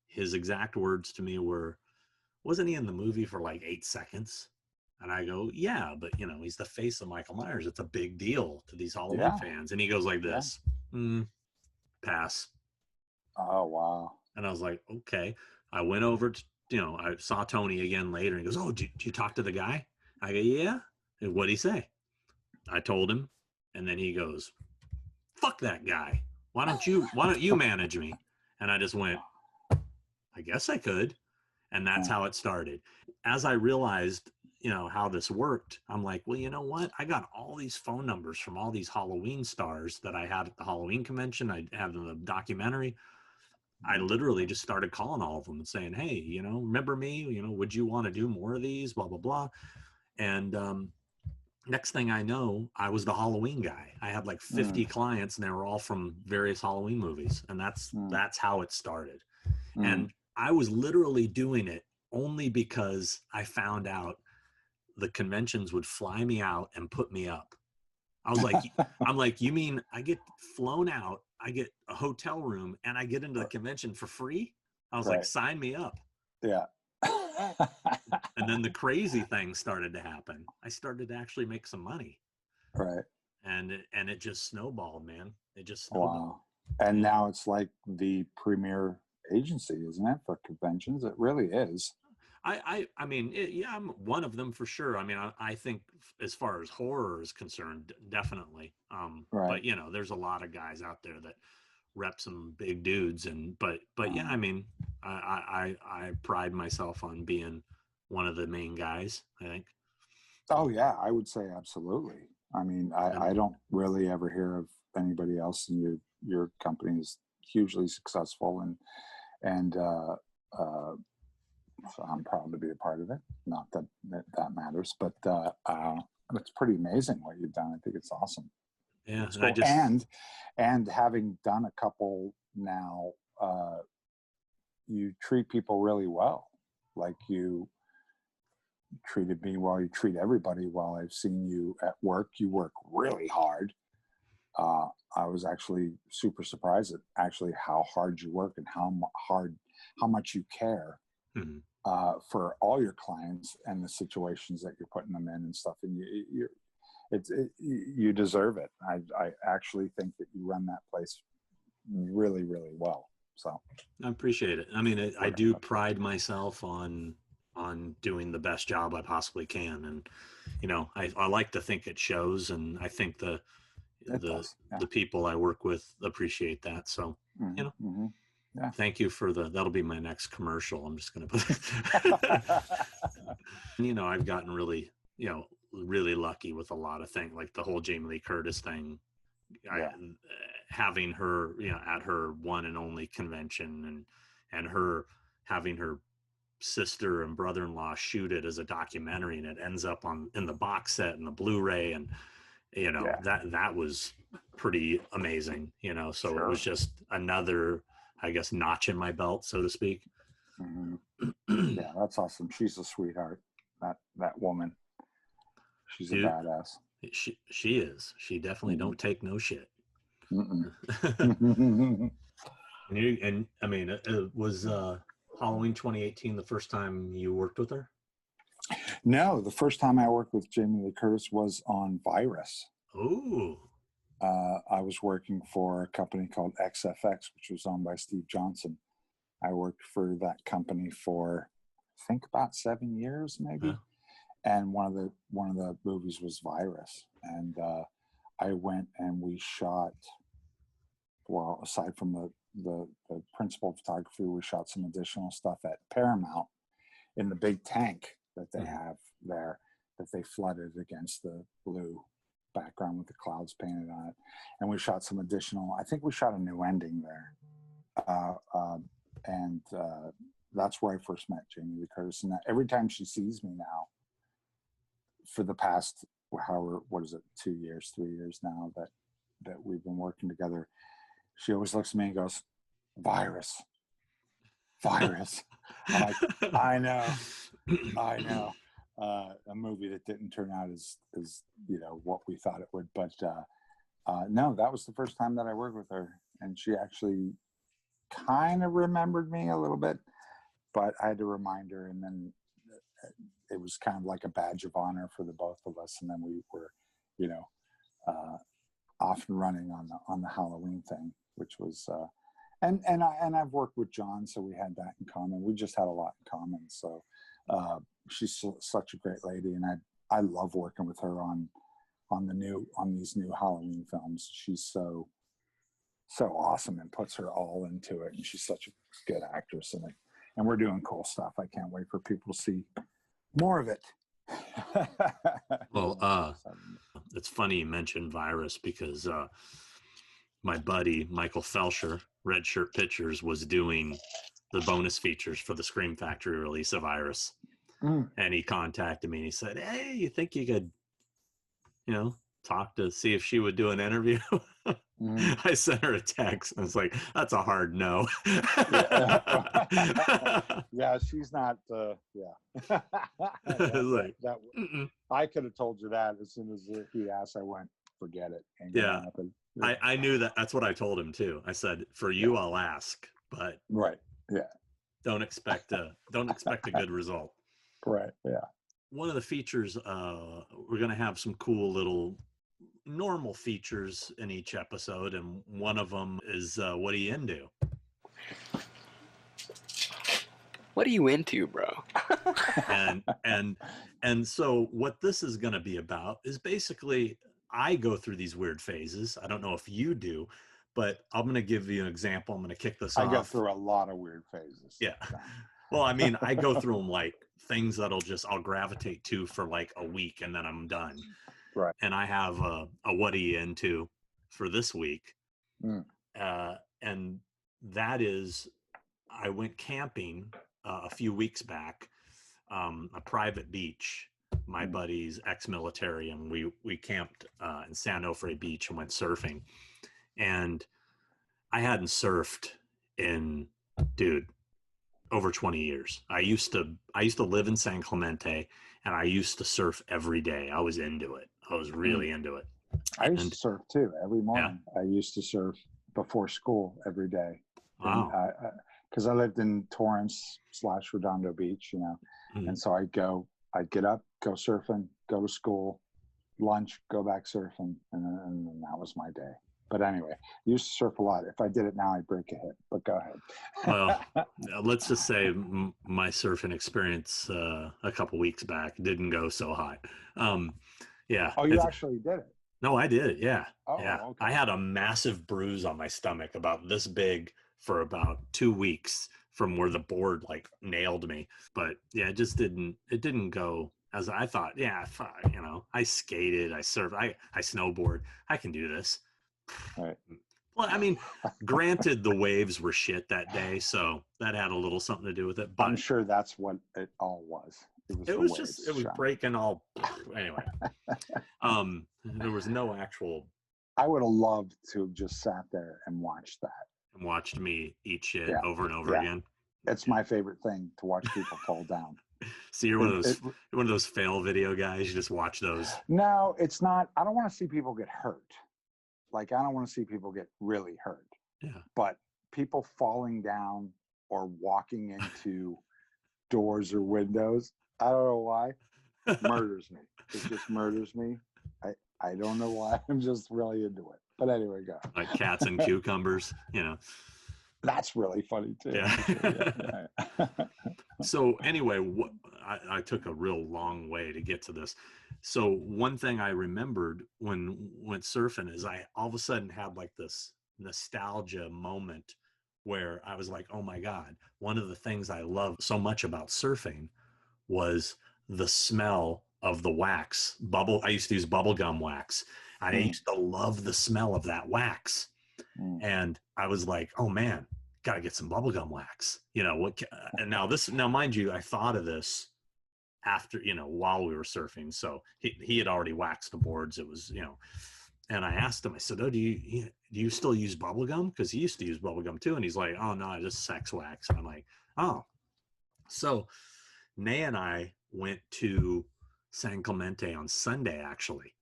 Speaker 1: His exact words to me were, wasn't he in the movie for like 8 seconds? And I go, yeah, but he's the face of Michael Myers. It's a big deal to these Halloween fans. And he goes like this, pass.
Speaker 2: Oh, wow.
Speaker 1: And I was like, okay. I went over to, I saw Tony again later. And he goes, oh, did you talk to the guy? I go, yeah. And what'd he say? I told him. And then he goes, fuck that guy. Why don't you manage me? And I just went, I guess I could. And that's how it started. As I realized, how this worked, I'm like, well, you know what? I got all these phone numbers from all these Halloween stars that I had at the Halloween convention. I have the documentary. I literally just started calling all of them and saying, hey, remember me? Would you want to do more of these? Blah, blah, blah. And next thing I know, I was the Halloween guy. I had like 50 clients, and they were all from various Halloween movies. And that's how it started. And I was literally doing it only because I found out the conventions would fly me out and put me up. I was like, I'm like, you mean I get flown out, I get a hotel room, and I get into the convention for free? I was like, sign me up.
Speaker 2: Yeah.
Speaker 1: And then the crazy thing started to happen. I started to actually make some money.
Speaker 2: Right.
Speaker 1: And it just snowballed, man. It just snowballed.
Speaker 2: Wow. And now it's like the premier agency, isn't it, for conventions? It really is.
Speaker 1: I mean, I'm one of them for sure. I mean, I think as far as horror is concerned, definitely. But there's a lot of guys out there that rep some big dudes, but yeah, I mean, I pride myself on being one of the main guys, I think.
Speaker 2: Oh yeah, I would say absolutely. I mean, I don't really ever hear of anybody else, and your company is hugely successful, and so I'm proud to be a part of it. Not that matters, but it's pretty amazing what you've done. I think it's awesome.
Speaker 1: Yeah,
Speaker 2: it's cool. And having done a couple now, you treat people really well. Like you treated me well. You treat everybody well. I've seen you at work. You work really hard. I was actually super surprised at actually how hard you work and how much you care. Mm-hmm. For all your clients and the situations that you're putting them in and stuff, and you deserve it. I actually think that you run that place really, really well. So
Speaker 1: I appreciate it. I mean, I do pride myself on doing the best job I possibly can, and I like to think it shows, and I think the people I work with appreciate that. So
Speaker 2: Mm-hmm. Yeah.
Speaker 1: Thank you for that'll be my next commercial. I'm just going to put I've gotten really really lucky with a lot of things, like the whole Jamie Lee Curtis thing.
Speaker 2: Yeah.
Speaker 1: Having her, at her one and only convention, and her having her sister and brother-in-law shoot it as a documentary, and it ends up in the box set and the Blu-ray, and that was pretty amazing. So
Speaker 2: Sure.
Speaker 1: It was just another, I guess, notch in my belt, so to speak.
Speaker 2: Yeah, that's awesome. She's a sweetheart. That woman. She's a badass.
Speaker 1: She is. She definitely don't take no shit.
Speaker 2: Mm-mm.
Speaker 1: And I mean, it was Halloween 2018 the first time you worked with her?
Speaker 2: No, the first time I worked with Jamie Lee Curtis was on Virus.
Speaker 1: Oh.
Speaker 2: I was working for a company called XFX, which was owned by Steve Johnson. I worked for that company for, I think, about 7 years, maybe.
Speaker 1: Huh.
Speaker 2: And one of the movies was Virus, and I went and we shot. Well, aside from the principal photography, we shot some additional stuff at Paramount in the big tank that they have there, that they flooded against the blue background with the clouds painted on it. And we shot some additional, I think we shot a new ending there. And that's where I first met Jamie Lee Curtis. And every time she sees me now, for the past, what is it, 2 years, 3 years now that we've been working together, she always looks at me and goes, Virus. I'm like, I know. A movie that didn't turn out as what we thought it would. But no, that was the first time that I worked with her. And she actually kind of remembered me a little bit, but I had to remind her. And then it was kind of like a badge of honor for the both of us. And then we were, off and running on the Halloween thing, which was, and I've worked with John, so we had that in common. We just had a lot in common. So she's such a great lady, and I love working with her on these new Halloween films. She's so awesome and puts her all into it, and she's such a good actress in it. And we're doing cool stuff. I can't wait for people to see more of it.
Speaker 1: Well, it's funny you mentioned Virus, because my buddy Michael Felsher, Red Shirt Pictures, was doing the bonus features for the Scream Factory release of Virus. And he contacted me and he said, hey, you think you could talk to see if she would do an interview? I sent her a text and it's like, that's a hard no.
Speaker 2: Yeah, she's not I could have told you that as soon as he asked. I went, forget it. Ain't gonna happen.
Speaker 1: I knew that. That's what I told him too. I said, for you, I'll ask, but don't expect a good result.
Speaker 2: Right. Yeah.
Speaker 1: One of the features, we're going to have some cool little normal features in each episode, and one of them is what are you into?
Speaker 3: What are you into, bro?
Speaker 1: and so what this is going to be about is basically, I go through these weird phases. I don't know if you do, but I'm going to give you an example. I'm going to kick this off.
Speaker 2: I go through a lot of weird phases.
Speaker 1: Yeah. Well, I mean, I go through them like things that'll I'll gravitate to for like a week and then I'm done.
Speaker 2: Right.
Speaker 1: And I have a what are you into for this week. And that is, I went camping a few weeks back, a private beach. My buddy's ex-military, and we camped in San Onofre Beach and went surfing. And I hadn't surfed in, over 20 years. I used to live in San Clemente, and I used to surf every day. I was into it. I was really into it.
Speaker 2: I used to surf too every morning. Yeah. I used to surf before school every day.
Speaker 1: Wow.
Speaker 2: Because I lived in Torrance/Redondo Beach, and so I'd get up, go surfing, go to school, lunch, go back surfing, and that was my day. But anyway, I used to surf a lot. If I did it now, I'd break a hip. But go ahead.
Speaker 1: Well, let's just say my surfing experience a couple weeks back didn't go so hot. Yeah.
Speaker 2: Oh, you actually did it?
Speaker 1: No, I did it. Yeah.
Speaker 2: Oh,
Speaker 1: yeah.
Speaker 2: Okay.
Speaker 1: I had a massive bruise on my stomach about this big for about 2 weeks from where the board like nailed me. But yeah, it didn't go as I thought, yeah, you know, I skated, I surfed, I snowboard, I can do this.
Speaker 2: Right.
Speaker 1: Well, I mean, granted, the waves were shit that day, so that had a little something to do with it. But
Speaker 2: I'm sure that's what it all was.
Speaker 1: it was just, it was breaking all. Anyway, there was no actual.
Speaker 2: I would have loved to have just sat there and watched that.
Speaker 1: And watched me eat shit over and over again.
Speaker 2: It's my favorite thing to watch people fall down.
Speaker 1: So you're one of those fail video guys. You just watch those.
Speaker 2: No, it's not. I don't want to see people get hurt. Like, I don't want to see people get really hurt.
Speaker 1: Yeah.
Speaker 2: But people falling down or walking into doors or windows, I don't know why, murders me. It just murders me. I don't know why. I'm just really into it. But anyway, go.
Speaker 1: Like cats and cucumbers, you know.
Speaker 2: That's really funny too.
Speaker 1: Yeah. So anyway, I took a real long way to get to this. So one thing I remembered when went surfing is I all of a sudden had like this nostalgia moment where I was like, oh my God, one of the things I love so much about surfing was the smell of the wax bubble. I used to use bubblegum wax. I used to love the smell of that wax. And I was like, oh man, got to get some bubblegum wax, you know, what, and now mind you, I thought of this after, you know, while we were surfing. So he had already waxed the boards. It was, you know, and I asked him, I said, oh, do you still use bubblegum? Cause he used to use bubblegum too. And he's like, oh no, just sex wax. And I'm like, oh, so Nay and I went to San Clemente on Sunday, actually.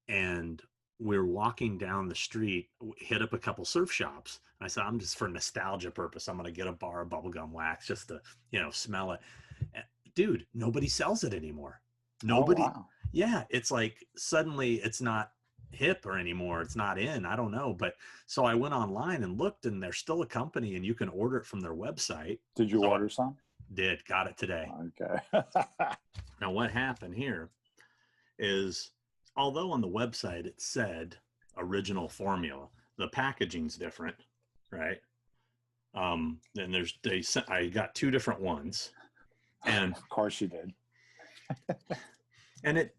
Speaker 1: And we were walking down the street, hit up a couple surf shops. I said, I'm just for nostalgia purpose, I'm going to get a bar of bubblegum wax just to, you know, smell it. Dude, nobody sells it anymore. Nobody. Oh, wow. Yeah. It's like suddenly it's not hip or anymore. It's not in. I don't know. But so I went online and looked, and there's still a company and you can order it from their website.
Speaker 2: Did you order some?
Speaker 1: Did. Got it today.
Speaker 2: Okay.
Speaker 1: Now what happened here is, although on the website it said original formula, the packaging's different, right? And I got two different ones, and
Speaker 2: of course you did.
Speaker 1: And it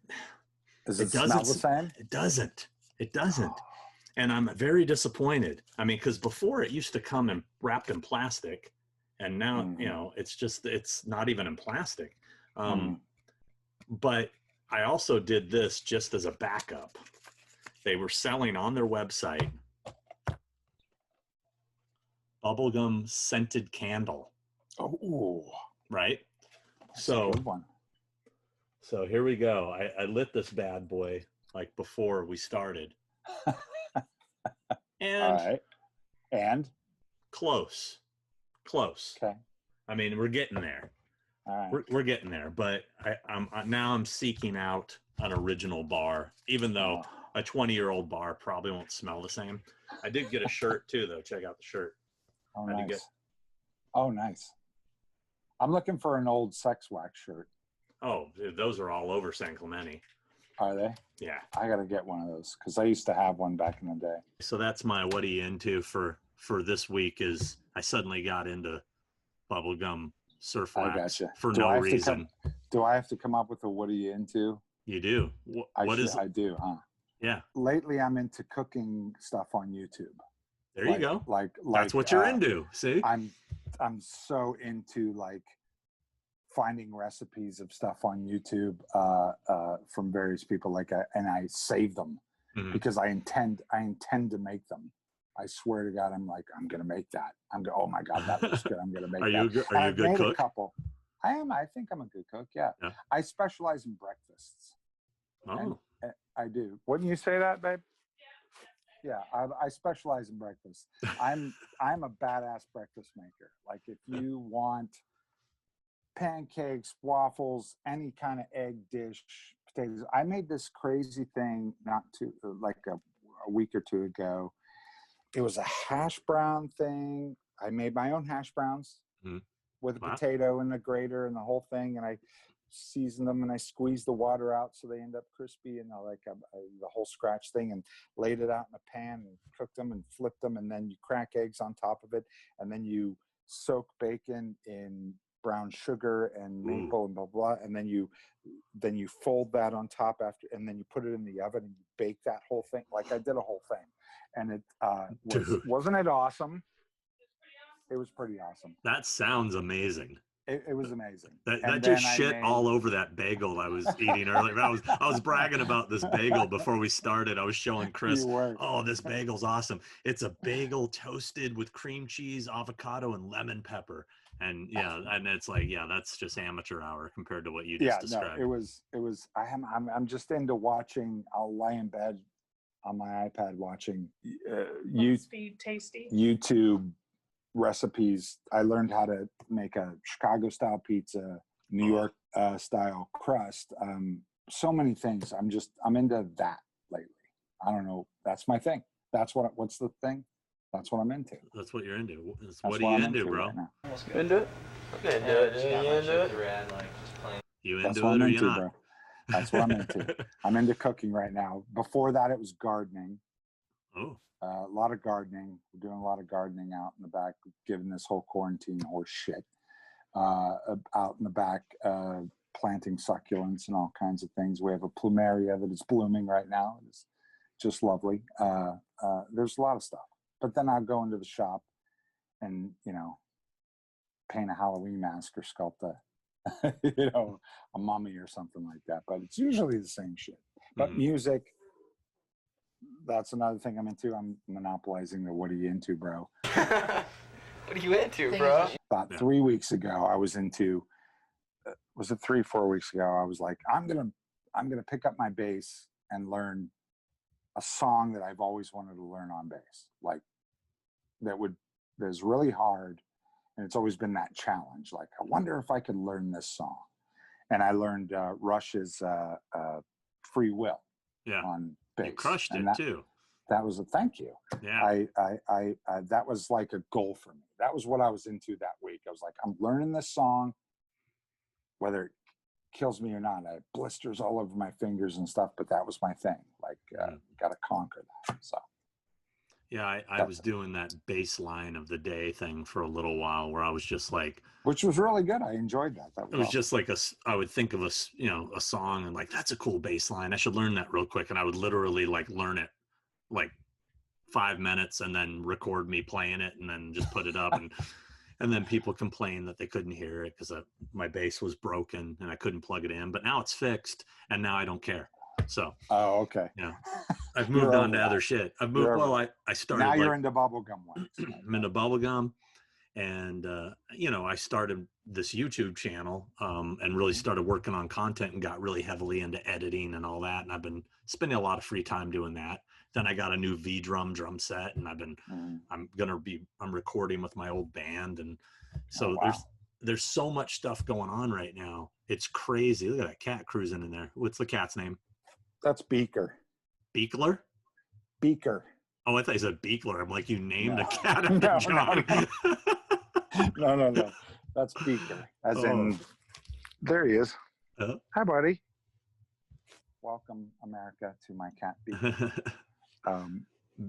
Speaker 2: doesn't smell the same?
Speaker 1: It doesn't. Oh. And I'm very disappointed. I mean, because before it used to come in wrapped in plastic, and now you know it's not even in plastic. But I also did this just as a backup. They were selling on their website bubblegum scented candle.
Speaker 2: Oh,
Speaker 1: right.
Speaker 2: That's a good one.
Speaker 1: So here we go. I lit this bad boy like before we started. And
Speaker 2: all right. And
Speaker 1: close. Okay. I mean, we're getting there. All right. We're getting there, but I'm seeking out an original bar, even though a 20-year-old bar probably won't smell the same. I did get a shirt too, though. Check out the shirt.
Speaker 2: Oh, nice. Oh, nice. I'm looking for an old sex wax shirt.
Speaker 1: Oh, dude, those are all over San Clemente.
Speaker 2: Are they?
Speaker 1: Yeah.
Speaker 2: I got to get one of those because I used to have one back in the day.
Speaker 1: So that's my what are you into for this week is I suddenly got into bubblegum surf wax for no reason.
Speaker 2: Do I have to come up with a what are you into?
Speaker 1: You do.
Speaker 2: I do, huh?
Speaker 1: Yeah.
Speaker 2: Lately, I'm into cooking stuff on YouTube.
Speaker 1: There you go.
Speaker 2: Like
Speaker 1: that's what you're into. See,
Speaker 2: I'm so into like finding recipes of stuff on YouTube from various people. And I save them because I intend to make them. I swear to God, I'm going to make that. Oh my God, that looks good. I'm going to make that.
Speaker 1: Are you a good cook?
Speaker 2: A couple. I am. I think I'm a good cook. Yeah. I specialize in breakfasts.
Speaker 1: Oh.
Speaker 2: And I do. Wouldn't you say that, babe? Yeah. I specialize in breakfast. I'm a badass breakfast maker. Like if you want pancakes, waffles, any kind of egg dish, potatoes. I made this crazy thing a week or two ago. It was a hash brown thing. I made my own hash browns with a potato and a grater and the whole thing. And I seasoned them and I squeezed the water out so they end up crispy and the whole scratch thing, and laid it out in a pan and cooked them and flipped them. And then you crack eggs on top of it. And then you soak bacon in brown sugar and
Speaker 1: Ooh.
Speaker 2: maple and blah blah, and then you fold that on top after, and then you put it in the oven and you bake that whole thing. Like I did a whole thing, and it wasn't it awesome? It was pretty awesome.
Speaker 1: That sounds amazing.
Speaker 2: It was amazing.
Speaker 1: That just shit all over that bagel I was eating earlier. I was bragging about this bagel before we started. I was showing Chris, oh, this bagel's awesome. It's a bagel toasted with cream cheese, avocado, and lemon pepper. And yeah, and it's like, yeah, that's just amateur hour compared to what you just described.
Speaker 2: No, it was. I'm just into watching. I'll lie in bed on my iPad watching YouTube recipes. I learned how to make a Chicago style pizza, New York style crust. So many things. I'm into that lately. I don't know. That's my thing. What's the thing? That's what I'm into.
Speaker 1: That's what you're into. What are you into, bro?
Speaker 3: Right now. You into it? I'm into it. You into it?
Speaker 1: You into it or you not?
Speaker 2: Bro. That's what I'm into. I'm into cooking right now. Before that, it was gardening.
Speaker 1: Oh.
Speaker 2: A lot of gardening. We're doing a lot of gardening out in the back, given this whole quarantine horse shit. Out in the back, planting succulents and all kinds of things. We have a plumeria that is blooming right now. It's just lovely. There's a lot of stuff. But then I'll go into the shop and, paint a Halloween mask or sculpt a mummy or something like that. But it's usually the same shit. But music, that's another thing I'm into. I'm monopolizing the what are you into, bro?
Speaker 3: What are you into, bro?
Speaker 2: About 3 weeks ago, I was into, was it 3-4 weeks ago? I was like, I'm gonna pick up my bass and learn a song that I've always wanted to learn on bass. Like that's really hard. And it's always been that challenge. Like, I wonder if I could learn this song. And I learned Rush's Free Will on bass.
Speaker 1: You crushed it too.
Speaker 2: That was a thank you.
Speaker 1: Yeah.
Speaker 2: I that was like a goal for me. That was what I was into that week. I was like, I'm learning this song, whether it kills me or not. I had blisters all over my fingers and stuff, but that was my thing. Like, got to conquer that. So.
Speaker 1: Yeah, I was doing that baseline of the day thing for a little while, where I was just like,
Speaker 2: which was really good. I enjoyed that.
Speaker 1: It was just like I would think of a song and like, that's a cool bass line. I should learn that real quick, and I would literally like learn it like 5 minutes and then record me playing it and then just put it up and then people complained that they couldn't hear it because my bass was broken and I couldn't plug it in. But now it's fixed, and now I don't care. So.
Speaker 2: Oh, okay.
Speaker 1: Yeah. I've moved on to other shit. I've moved. Well, I started.
Speaker 2: Now you're into bubblegum wax.
Speaker 1: I'm into bubblegum, and I started this YouTube channel and really started working on content and got really heavily into editing and all that. And I've been spending a lot of free time doing that. Then I got a new drum set, and I'm recording with my old band, and so there's so much stuff going on right now. It's crazy. Look at that cat cruising in there. What's the cat's name?
Speaker 2: That's Beaker.
Speaker 1: Beegler?
Speaker 2: Beaker.
Speaker 1: Oh, I thought you said Biegler. I'm like, you named a cat after John.
Speaker 2: No. That's Beaker. As in, there he is. Hi, buddy. Welcome, America, to my cat Beaker.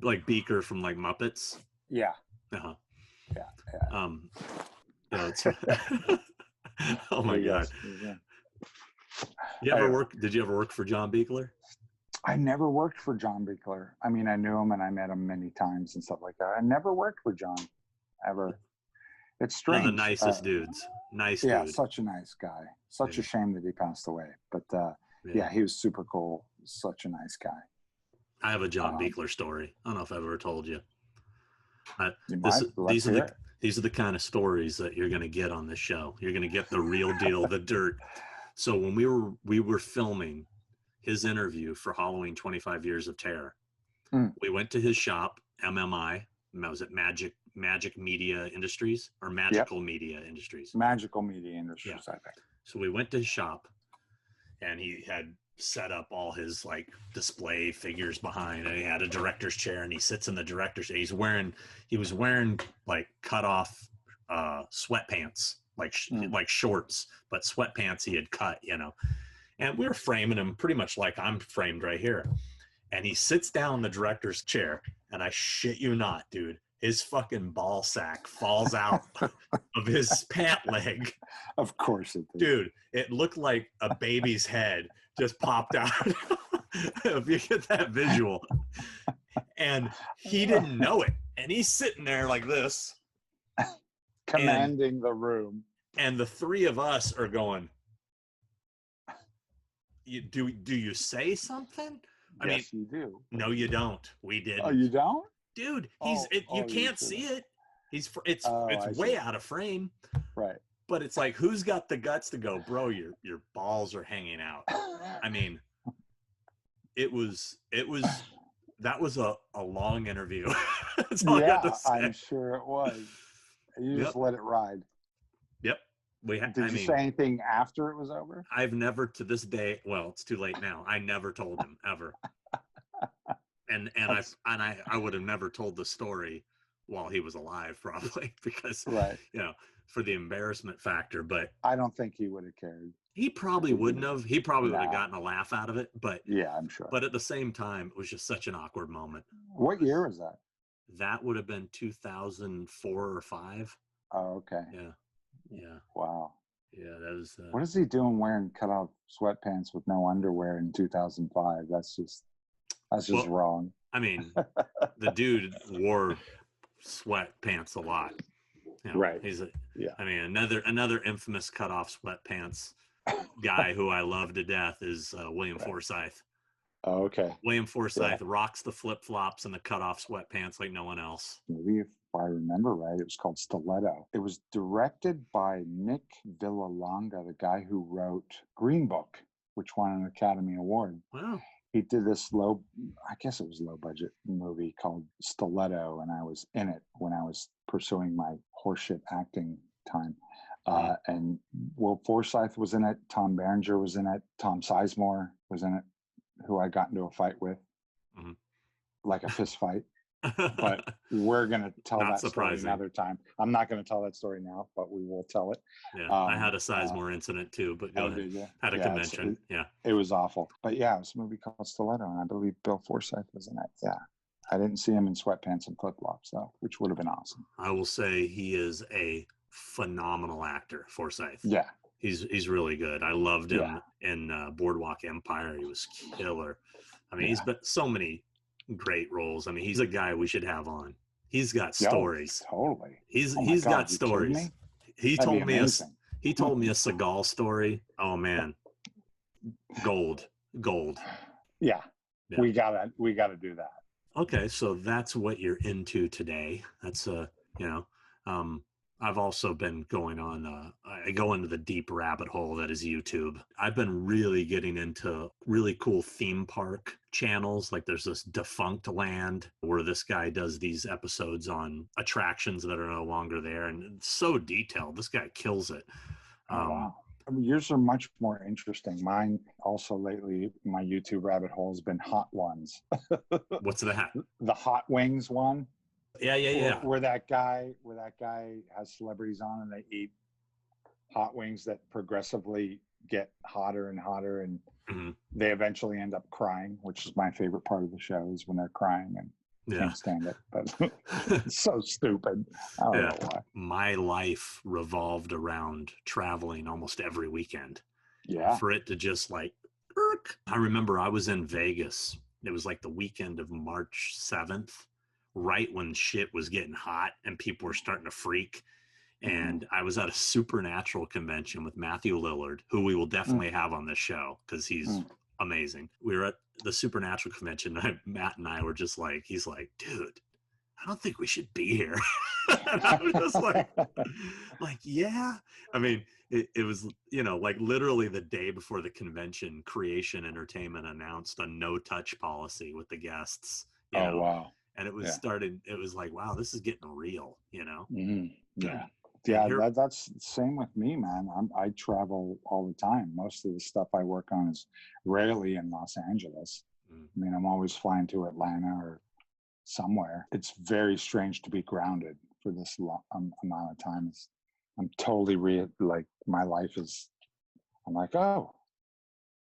Speaker 1: Like Beaker from like Muppets?
Speaker 2: Yeah.
Speaker 1: Uh-huh.
Speaker 2: Yeah.
Speaker 1: It's oh my God.
Speaker 2: Yeah.
Speaker 1: Did you ever work for John Biegler?
Speaker 2: I never worked for John Biegler. I mean, I knew him and I met him many times and stuff like that. I never worked for John, ever. It's strange.
Speaker 1: One of the nicest dudes. Nice dude.
Speaker 2: Yeah, such a nice guy. Such a shame that he passed away. But he was super cool. Such a nice guy.
Speaker 1: I have a John Biegler story. I don't know if I've ever told you. These are the kind of stories that you're going to get on this show. You're going to get the real deal, the dirt. So when we were filming his interview for Halloween 25 Years of Terror, we went to his shop, MMI. Was it Magic Media Industries or Magical Media Industries?
Speaker 2: Magical Media Industries,
Speaker 1: yeah.
Speaker 2: I think. So
Speaker 1: we went to his shop, and he had set up all his like display figures behind, and he had a director's chair, and he sits in the director's chair. He was wearing like cut off sweatpants, like shorts, but sweatpants he had cut, and we were framing him pretty much like I'm framed right here. And he sits down in the director's chair, and I shit you not, dude, his fucking ball sack falls out of his pant leg.
Speaker 2: Of course it did.
Speaker 1: Dude, it looked like a baby's head just popped out. If you get that visual. And he didn't know it. And he's sitting there like this.
Speaker 2: Commanding the room.
Speaker 1: And the three of us are going, do you say something?
Speaker 2: Yes, you do.
Speaker 1: No, you don't. We didn't.
Speaker 2: Oh, you don't?
Speaker 1: Dude, you can't
Speaker 2: you
Speaker 1: see it. It's
Speaker 2: I
Speaker 1: way
Speaker 2: see.
Speaker 1: out of frame.
Speaker 2: Right.
Speaker 1: But it's like, who's got the guts to go, bro, your balls are hanging out. I mean, that was a long interview. That's all I got to say.
Speaker 2: I'm sure it was. You just let it ride.
Speaker 1: Yep.
Speaker 2: Did you say anything after it was over?
Speaker 1: I've never, to this day, well, it's too late now. I never told him ever. And I would have never told the story while he was alive, probably, because for the embarrassment factor. But
Speaker 2: I don't think he would have cared.
Speaker 1: He probably wouldn't have. He probably would have gotten a laugh out of it. But
Speaker 2: yeah, I'm sure.
Speaker 1: But at the same time, it was just such an awkward moment.
Speaker 2: What year was that?
Speaker 1: That would have been 2004 or 5.
Speaker 2: Oh, okay.
Speaker 1: Yeah.
Speaker 2: Wow.
Speaker 1: Yeah, that was.
Speaker 2: What is he doing wearing cutoff sweatpants with no underwear in 2005? That's just wrong.
Speaker 1: I mean, the dude wore sweatpants a lot. You know,
Speaker 2: right.
Speaker 1: I mean, another infamous cutoff sweatpants guy who I love to death is William Forsythe.
Speaker 2: Oh, okay.
Speaker 1: William Forsythe rocks the flip-flops and the cutoff sweatpants like no one else.
Speaker 2: Maybe if I remember right, it was called Stiletto. It was directed by Nick Villalonga, the guy who wrote Green Book, which won an Academy Award.
Speaker 1: Wow.
Speaker 2: He did this low budget movie called Stiletto, and I was in it when I was pursuing my horseshit acting time. And Will Forsythe was in it. Tom Berenger was in it. Tom Sizemore was in it, who I got into a fight with, like a fist fight. But we're going to tell that story another time. I'm not going to tell that story now, but we will tell it.
Speaker 1: Yeah, I had a Sizemore incident too, but go ahead. Had a convention.
Speaker 2: It was awful. But yeah, it was a movie called Stiletto, and I believe Bill Forsythe was in it. Yeah. I didn't see him in sweatpants and flip-flops, though, which would have been awesome.
Speaker 1: I will say he is a phenomenal actor, Forsythe.
Speaker 2: Yeah.
Speaker 1: He's really good. I loved him in Boardwalk Empire. He was killer. I mean, he's been so many great roles. I mean, he's a guy we should have on. He's got stories.
Speaker 2: Totally.
Speaker 1: He's got stories. He told me a Seagal story. Oh man. Gold.
Speaker 2: Yeah. We gotta do that.
Speaker 1: Okay, so that's what you're into today. That's I've also been going on, I go into the deep rabbit hole that is YouTube. I've been really getting into really cool theme park channels. Like there's this Defunct Land where this guy does these episodes on attractions that are no longer there. And it's so detailed. This guy kills it.
Speaker 2: Wow. I mean, yours are much more interesting. Mine also lately, my YouTube rabbit hole has been Hot Ones.
Speaker 1: What's that?
Speaker 2: The Hot Wings one.
Speaker 1: Yeah.
Speaker 2: Where that guy has celebrities on and they eat hot wings that progressively get hotter and hotter, and they eventually end up crying, which is my favorite part of the show, is when they're crying and can't stand it. But it's so stupid. I don't know why.
Speaker 1: My life revolved around traveling almost every weekend.
Speaker 2: Yeah.
Speaker 1: For it to just like, I remember I was in Vegas. It was like the weekend of March 7th. Right when shit was getting hot and people were starting to freak. And I was at a supernatural convention with Matthew Lillard, who we will definitely have on this show because he's amazing. We were at the supernatural convention. Matt and I were just like, he's like, dude, I don't think we should be here. And I was just like, yeah. I mean, it was, like literally the day before the convention, Creation Entertainment announced a no-touch policy with the guests.
Speaker 2: Wow.
Speaker 1: And it was it was like, wow, this is getting real,
Speaker 2: Yeah. That's the same with me, man. I travel all the time. Most of the stuff I work on is rarely in Los Angeles. I mean, I'm always flying to Atlanta or somewhere. It's very strange to be grounded for this long amount of time. I'm totally my life is, I'm like, oh,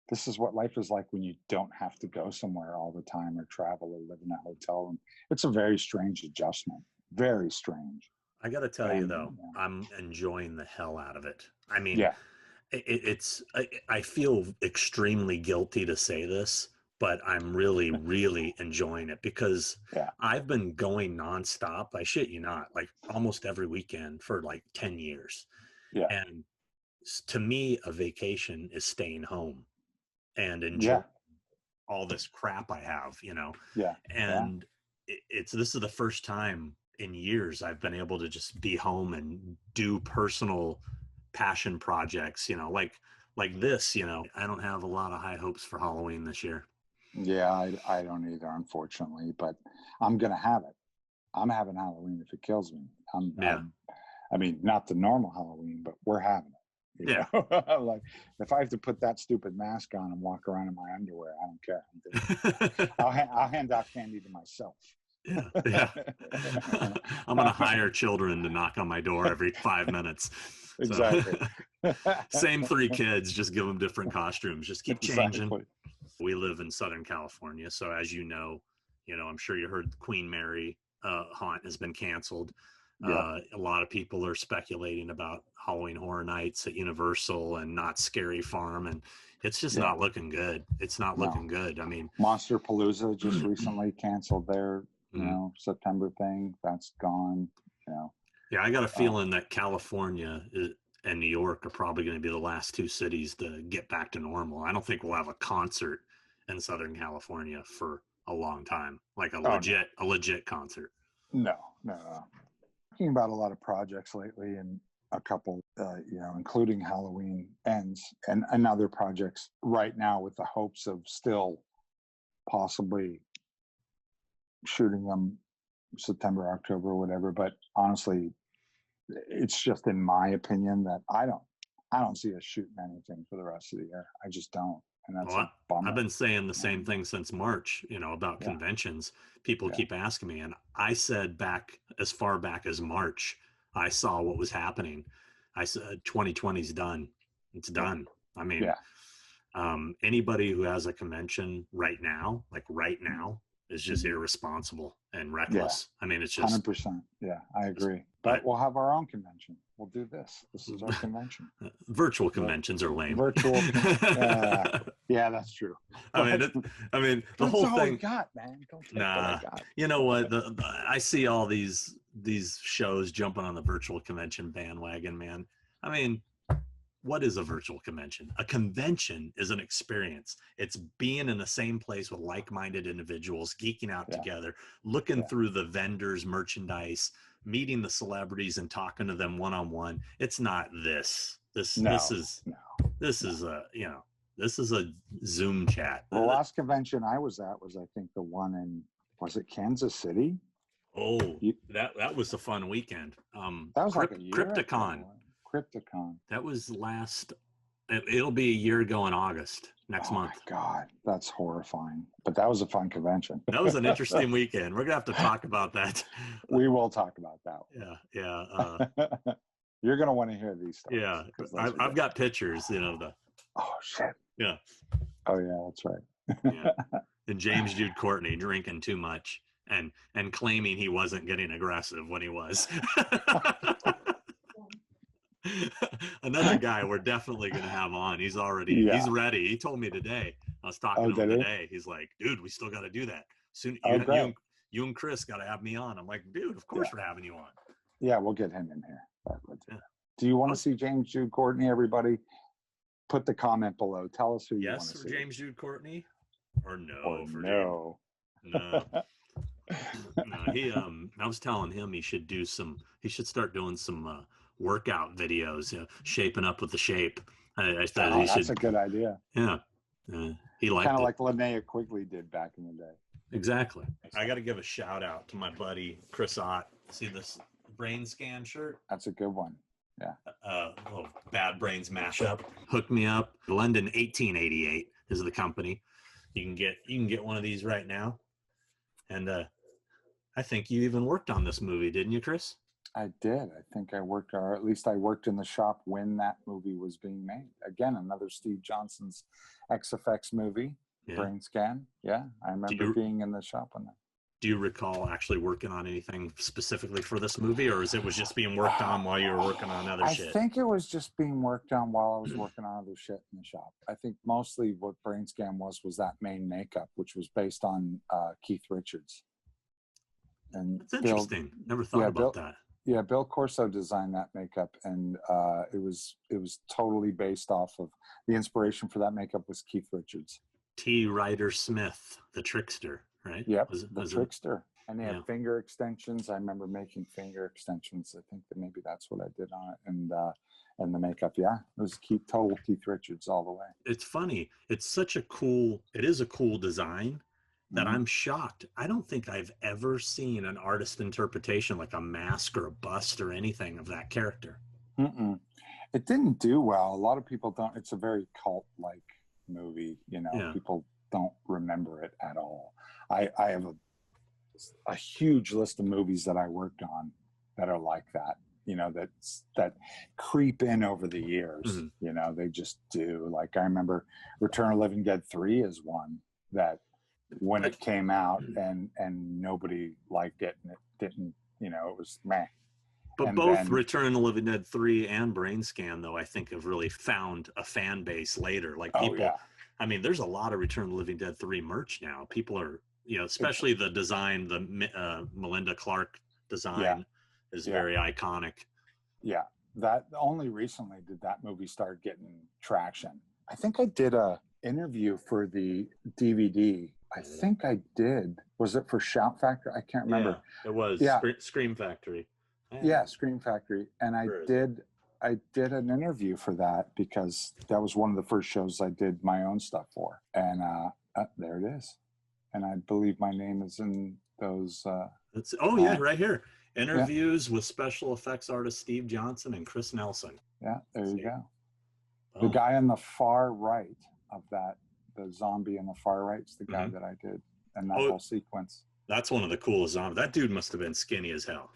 Speaker 2: this is what life is like when you don't have to go somewhere all the time or travel or live in a hotel. And it's a very strange adjustment. very strange.
Speaker 1: I got to tell you, though,
Speaker 2: yeah.
Speaker 1: I'm enjoying the hell out of it. I mean,
Speaker 2: Yeah.
Speaker 1: I feel extremely guilty to say this, but I'm really, really enjoying it because
Speaker 2: Yeah.
Speaker 1: I've been going nonstop. I shit you not, like almost every weekend for like 10 years.
Speaker 2: Yeah.
Speaker 1: And to me, a vacation is staying home and enjoy
Speaker 2: Yeah.
Speaker 1: all this crap I have, you know.
Speaker 2: Yeah.
Speaker 1: And this is the first time in years I've been able to just be home and do personal passion projects, you know, like this, you know. I don't have a lot of high hopes for Halloween this year.
Speaker 2: Yeah, I don't either, unfortunately, but I'm gonna have it. I'm having Halloween if it kills me. I mean, not the normal Halloween, but we're having it. You know? Like, if I have to put that stupid mask on and walk around in my underwear, I don't care. I'm doing it. I'll hand out candy to myself.
Speaker 1: Yeah. I'm gonna hire children to knock on my door every 5 minutes.
Speaker 2: Exactly.
Speaker 1: Same 3 kids, just give them different costumes. Just keep changing.
Speaker 2: Exactly.
Speaker 1: We live in Southern California, so as you know, I'm sure you heard Queen Mary haunt has been canceled.
Speaker 2: Yeah.
Speaker 1: A lot of people are speculating about Halloween Horror Nights at Universal and Knott's Scary Farm, and it's just not looking good. It's not looking good. I mean,
Speaker 2: Monster Palooza just recently canceled their September thing. That's gone.
Speaker 1: Yeah, I got a feeling that California and New York are probably going to be the last 2 cities to get back to normal. I don't think we'll have a concert in Southern California for a long time, like a legit concert.
Speaker 2: No. Talking about a lot of projects lately, and a couple, including Halloween Ends and other projects right now, with the hopes of still possibly shooting them September, October, whatever. But honestly, it's just in my opinion that I don't see us shooting anything for the rest of the year. I just don't. And that's a bummer.
Speaker 1: I've been saying the same thing since March, about conventions. People keep asking me, and I said as far back as March, I saw what was happening. I said 2020 is done. It's done. I mean, anybody who has a convention right now, is just irresponsible and reckless. I mean, it's just
Speaker 2: 100%. Yeah, I agree. But we'll have our own convention. We'll do this. This is our convention.
Speaker 1: Virtual conventions are lame.
Speaker 2: Virtual. Yeah, that's true.
Speaker 1: I mean, the whole
Speaker 2: thing.
Speaker 1: thing.
Speaker 2: Got, man. Don't take
Speaker 1: nah,
Speaker 2: what I got.
Speaker 1: You know what? I see all these shows jumping on the virtual convention bandwagon, man. I mean, what is a virtual convention? A convention is an experience. It's being in the same place with like-minded individuals, geeking out together, looking through the vendors' merchandise, meeting the celebrities and talking to them one-on-one. It's not this. This is a Zoom chat.
Speaker 2: The last convention I was at was, I think, the one in, was it Kansas City?
Speaker 1: Oh, that was a fun weekend.
Speaker 2: That was like a year
Speaker 1: Crypticon.
Speaker 2: Crypticon.
Speaker 1: That was it'll be a year ago in August next month.
Speaker 2: Oh my God, that's horrifying. But that was a fun convention.
Speaker 1: That was an interesting weekend. We're gonna have to talk about that.
Speaker 2: We will talk about that.
Speaker 1: Yeah.
Speaker 2: You're gonna want to hear these stories.
Speaker 1: Yeah, I've got pictures.
Speaker 2: Oh shit.
Speaker 1: Yeah.
Speaker 2: Oh yeah, that's right.
Speaker 1: Yeah. And James Jude Courtney drinking too much and claiming he wasn't getting aggressive when he was. Another guy we're definitely going to have on. He's ready. He told me today. I was talking to him today. He's like, dude, we still got to do that. Soon, you and Chris got to have me on. I'm like, dude, of course we're having you on.
Speaker 2: Yeah, we'll get him in here. Do you want to see James Jude Courtney, everybody? Put the comment below. Tell us who you want to see.
Speaker 1: Yes, for James Jude Courtney? Or no?
Speaker 2: No.
Speaker 1: No. I was telling him he should start doing some workout videos, shaping up with the shape. I thought
Speaker 2: that's a good idea.
Speaker 1: Yeah. He liked
Speaker 2: kind of like Linnea Quigley did back in the day.
Speaker 1: Exactly. I got to give a shout out to my buddy Chris Ott. See this brain scan shirt?
Speaker 2: That's a good one. Yeah.
Speaker 1: Little Bad Brains mashup. Hooked me up. London 1888 is the company. You can get one of these right now. And I think you even worked on this movie, didn't you, Chris?
Speaker 2: I did. I think I worked, or at least I worked in the shop when that movie was being made. Again, another Steve Johnson's XFX movie, Brain Scan. Yeah, I remember being in the shop on that.
Speaker 1: Do you recall actually working on anything specifically for this movie, or is it was just being worked on while you were working on other shit?
Speaker 2: I think it was just being worked on while I was working on other shit in the shop. I think mostly what Brain Scan was that main makeup, which was based on Keith Richards. And
Speaker 1: That's interesting. Never thought about that.
Speaker 2: Yeah, Bill Corso designed that makeup, and it was totally based off of the inspiration for that makeup was Keith Richards.
Speaker 1: T. Ryder Smith, the trickster, right?
Speaker 2: Yep, the trickster. And they had
Speaker 1: Yeah.
Speaker 2: finger extensions. I remember making finger extensions. I think that maybe that's what I did on it. And the makeup, yeah, it was total Keith Richards all the way.
Speaker 1: It's funny. It is a cool design that I'm shocked. I don't think I've ever seen an artist interpretation like a mask or a bust or anything of that character.
Speaker 2: It didn't do well. A lot of people don't. It's a very cult-like movie. People don't remember it at all. I have a huge list of movies that I worked on that are like that. That creep in over the years. They just do. Like I remember Return of the Living Dead 3 is one that when it came out and nobody liked it and it didn't, it was meh.
Speaker 1: But
Speaker 2: and
Speaker 1: both
Speaker 2: then,
Speaker 1: Return of the Living Dead 3 and Brain Scan, though, I think have really found a fan base later. Like people, I mean, there's a lot of Return of the Living Dead 3 merch now. People are, especially the design, the Melinda Clark design is very iconic.
Speaker 2: Yeah. That only recently did that movie start getting traction. I think I did a interview for the DVD. I think I did. Was it for Shout Factory? I can't remember.
Speaker 1: Yeah, it was.
Speaker 2: Yeah.
Speaker 1: Scream Factory.
Speaker 2: Yeah, Scream Factory. And I did an interview for that because that was one of the first shows I did my own stuff for. And there it is. And I believe my name is in those.
Speaker 1: Right here. Interviews with special effects artist Steve Johnson and Chris Nelson.
Speaker 2: Yeah, there you go. The guy on the far right of that, the zombie on the far right is the guy that I did. And that whole sequence.
Speaker 1: That's one of the coolest zombies. That dude must have been skinny as hell.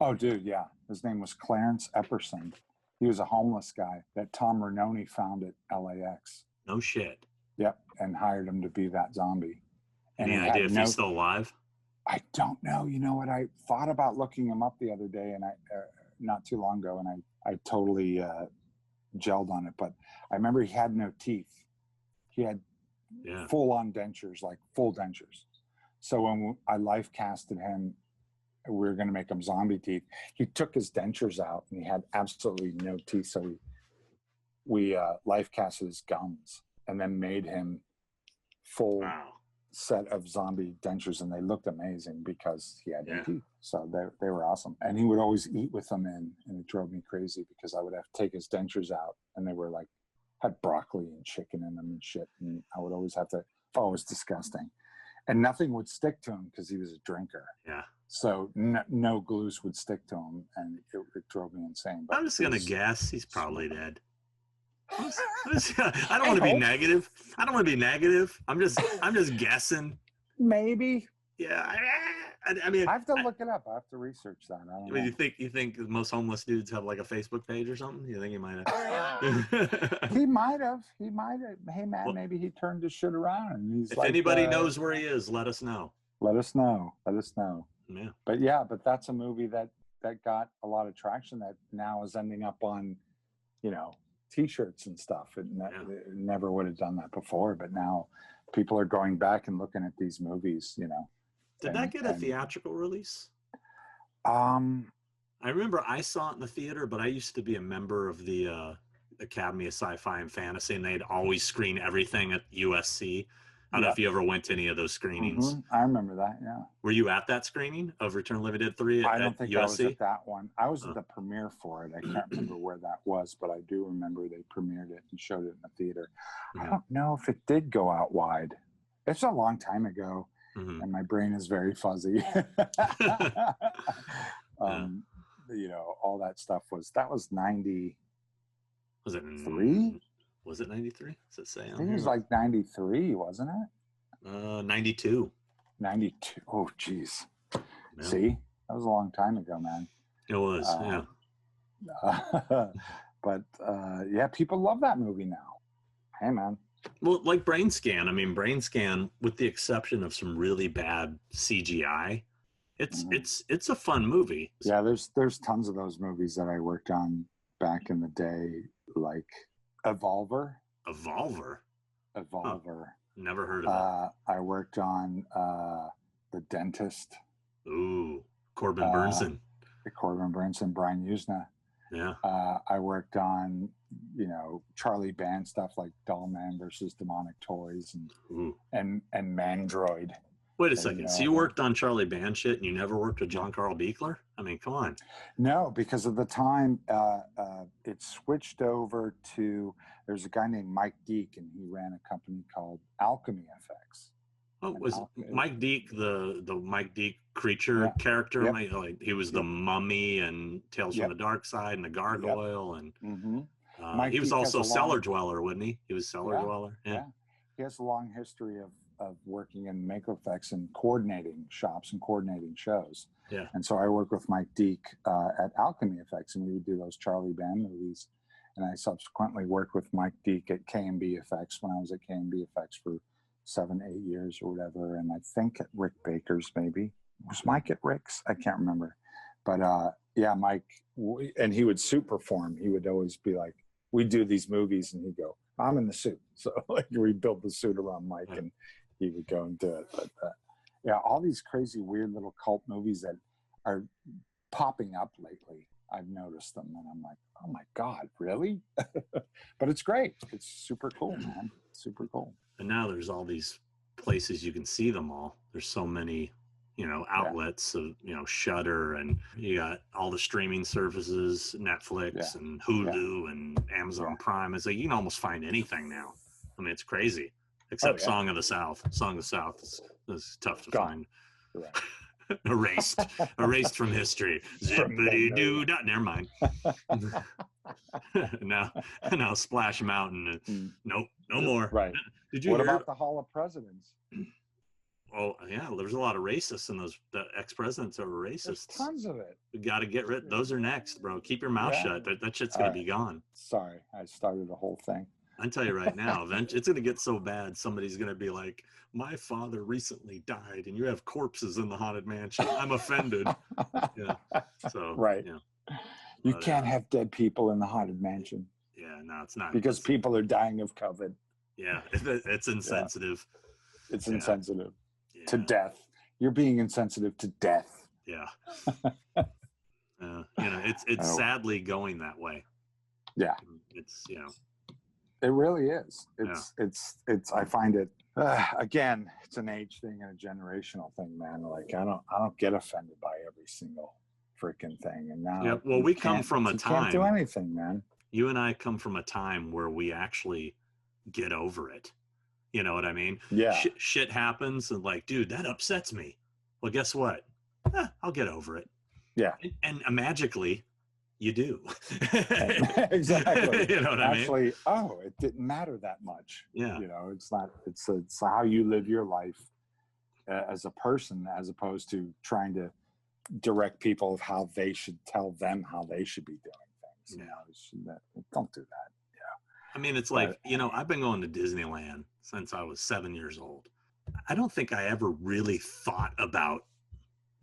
Speaker 2: Oh, dude, yeah. His name was Clarence Epperson. He was a homeless guy that Tom Ranoni found at LAX.
Speaker 1: No shit.
Speaker 2: Yep, and hired him to be that zombie.
Speaker 1: Any idea if he's still alive?
Speaker 2: I don't know. You know what? I thought about looking him up the other day, and not too long ago, and I totally gelled on it. But I remember he had no teeth. He had full-on dentures, like full dentures. So when I life casted him, we were going to make him zombie teeth. He took his dentures out, and he had absolutely no teeth. So we life casted his gums, and then made him full set of zombie dentures, and they looked amazing because he had no teeth. So they were awesome. And he would always eat with them in, and it drove me crazy because I would have to take his dentures out, and they were like, had broccoli and chicken in them and shit. And I would always have to, it was disgusting. And nothing would stick to him because he was a drinker. Yeah. So no glues would stick to him, and it drove me insane. But
Speaker 1: I'm just going to guess he's probably dead. I don't want to be negative. I'm just guessing.
Speaker 2: Maybe.
Speaker 1: Yeah. I mean,
Speaker 2: I have to look it up. I have to research that. I don't know.
Speaker 1: You think most homeless dudes have like a Facebook page or something? You think he might have?
Speaker 2: He might have. Hey man, maybe he turned his shit around. And he's
Speaker 1: if
Speaker 2: like,
Speaker 1: anybody knows where he is, let us know.
Speaker 2: Let us know.
Speaker 1: Yeah.
Speaker 2: But that's a movie that got a lot of traction that now is ending up on, T-shirts and stuff. It never would have done that before, but now people are going back and looking at these movies.
Speaker 1: Did that get a theatrical release?
Speaker 2: I
Speaker 1: remember I saw it in the theater, but I used to be a member of the Academy of Sci-Fi and Fantasy, and they'd always screen everything at USC. I don't know if you ever went to any of those screenings.
Speaker 2: I remember that, yeah.
Speaker 1: Were you at that screening of Return of the Living Dead 3
Speaker 2: I don't think
Speaker 1: USC?
Speaker 2: I was at that one. I was at the premiere for it. I can't remember where that was, but I do remember they premiered it and showed it in the theater. I don't know if it did go out wide. It's a long time ago, and my brain is very fuzzy. All that stuff was 90.
Speaker 1: Was it
Speaker 2: 3?
Speaker 1: Was it 93? Does it say?
Speaker 2: I think it was like 93, wasn't it?
Speaker 1: 92.
Speaker 2: 92. Oh, geez.
Speaker 1: Yeah.
Speaker 2: See, that was a long time ago, man.
Speaker 1: It was,
Speaker 2: But people love that movie now. Hey, man,
Speaker 1: Well, like Brain Scan. I mean, Brain Scan, with the exception of some really bad CGI, it's a fun movie.
Speaker 2: Yeah, there's tons of those movies that I worked on back in the day, like Evolver.
Speaker 1: Evolver.
Speaker 2: Oh,
Speaker 1: never heard of it.
Speaker 2: I worked on The Dentist.
Speaker 1: Ooh, Corbin Burnson.
Speaker 2: Corbin Burnson, Brian Usna.
Speaker 1: Yeah.
Speaker 2: I worked on, Charlie Band stuff like Doll Man versus Demonic Toys and Mandroid.
Speaker 1: Wait a second. So you worked on Charlie Band shit and you never worked with John Carl Biegler? I mean, come on.
Speaker 2: No, because at the time it switched over to, there's a guy named Mike Deek and he ran a company called Alchemy FX.
Speaker 1: Oh, was Mike Deek the Mike Deek creature character? Yep. Like he was the mummy and Tales from the Dark Side and the gargoyle and he was Deek also Cellar Dweller, wasn't he? He was Cellar Dweller. Yeah.
Speaker 2: He has a long history of working in make effects and coordinating shops and coordinating shows.
Speaker 1: Yeah.
Speaker 2: And so I worked with Mike Deek at Alchemy Effects, and we would do those Charlie Band movies. And I subsequently worked with Mike Deek at K&B Effects when I was at K&B Effects for 7-8 years or whatever. And I think at Rick Baker's maybe. Was Mike at Rick's? I can't remember. But Mike, and he would suit perform. He would always be like, we'd do these movies and he'd go, I'm in the suit. So like we built the suit around Mike and he would go and do it. But all these crazy, weird little cult movies that are popping up lately. I've noticed them and I'm like, oh my God, really? But it's great. It's super cool, man. Super cool.
Speaker 1: And now there's all these places you can see them all. There's so many, outlets of, Shudder, and you got all the streaming services, Netflix and Hulu and Amazon Prime. It's like you can almost find anything now. I mean, it's crazy. Except Song of the South. Song of the South is tough to find. Right. Erased from history. Zippity-doo. Never mind. now Splash Mountain. Nope, no more.
Speaker 2: Right.
Speaker 1: Did you
Speaker 2: What
Speaker 1: hear
Speaker 2: about the Hall of Presidents?
Speaker 1: Oh yeah, there's a lot of racists, and the ex-presidents are racists.
Speaker 2: There's tons of it.
Speaker 1: We got to get rid. Those are next, bro. Keep your mouth shut. That shit's gonna be gone.
Speaker 2: Sorry, I started the whole thing.
Speaker 1: I tell you right now, it's going to get so bad, somebody's going to be like, my father recently died, and you have corpses in the Haunted Mansion. I'm offended. Yeah. So,
Speaker 2: right. You can't have dead people in the Haunted Mansion.
Speaker 1: Yeah, no, it's not.
Speaker 2: Because people are dying of COVID.
Speaker 1: Yeah, it's insensitive.
Speaker 2: Yeah. It's insensitive to death. You're being insensitive to death.
Speaker 1: Yeah. It's sadly going that way.
Speaker 2: Yeah.
Speaker 1: It's,
Speaker 2: It really is. It's. I find it. Again, it's an age thing and a generational thing, man. Like I don't get offended by every single freaking thing. And now,
Speaker 1: well, we come from a time.
Speaker 2: Can't do anything, man.
Speaker 1: You and I come from a time where we actually get over it. You know what I mean?
Speaker 2: Yeah.
Speaker 1: Shit happens, and like, dude, that upsets me. Well, guess what? I'll get over it.
Speaker 2: Yeah.
Speaker 1: And magically, you do.
Speaker 2: Exactly.
Speaker 1: You know what I mean?
Speaker 2: Actually, it didn't matter that much.
Speaker 1: Yeah.
Speaker 2: It's not, it's how you live your life as a person, as opposed to trying to direct people of how they should tell them how they should be doing things. Don't do that.
Speaker 1: I mean, it's like, I've been going to Disneyland since I was 7 years old. I don't think I ever really thought about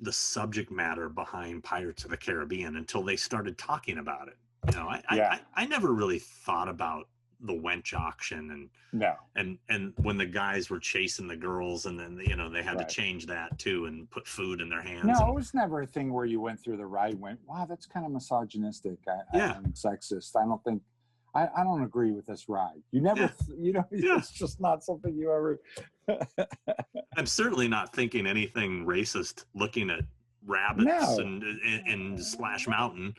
Speaker 1: the subject matter behind Pirates of the Caribbean until they started talking about it. I never really thought about the wench auction and when the guys were chasing the girls, and then they had to change that too and put food in their hands.
Speaker 2: No, it was never a thing where you went through the ride and went, wow, that's kind of misogynistic. I'm sexist. I don't agree with this ride. You never, it's just not something you ever.
Speaker 1: I'm certainly not thinking anything racist looking at rabbits and Splash Mountain.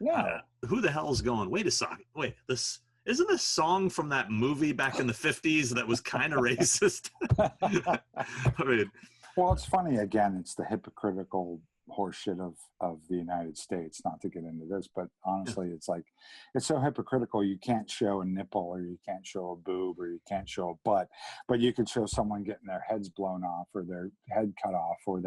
Speaker 2: No.
Speaker 1: Who the hell's going, wait a second. Wait, isn't this song from that movie back in the 50s that was kind of racist? I mean,
Speaker 2: well, it's funny. Again, it's the hypocritical horseshit of the United States, not to get into this, but honestly, it's like, it's so hypocritical. You can't show a nipple, or you can't show a boob, or you can't show a butt, but you could show someone getting their heads blown off, or their head cut off, or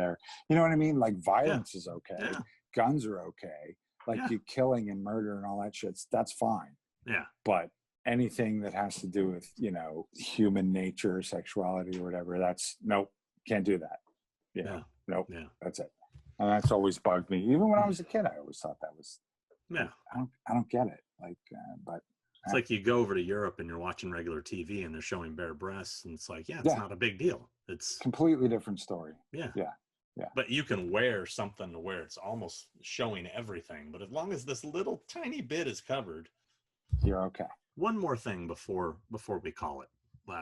Speaker 2: you know what I mean? Like violence is okay. Guns are okay. Like you killing and murder and all that shit, that's fine.
Speaker 1: Yeah.
Speaker 2: But anything that has to do with, you know, human nature, sexuality or whatever, that's nope, can't do that.
Speaker 1: Yeah.
Speaker 2: Nope.
Speaker 1: Yeah.
Speaker 2: That's it. And that's always bugged me. Even when I was a kid, I always thought that was,
Speaker 1: Yeah.
Speaker 2: I don't get it. Like, but
Speaker 1: it's like you go over to Europe and you're watching regular TV and they're showing bare breasts, and it's like, yeah, it's not a big deal. It's
Speaker 2: completely different story.
Speaker 1: Yeah.
Speaker 2: Yeah. Yeah.
Speaker 1: But you can wear something to where it's almost showing everything. But as long as this little tiny bit is covered,
Speaker 2: you're okay.
Speaker 1: One more thing before we call it.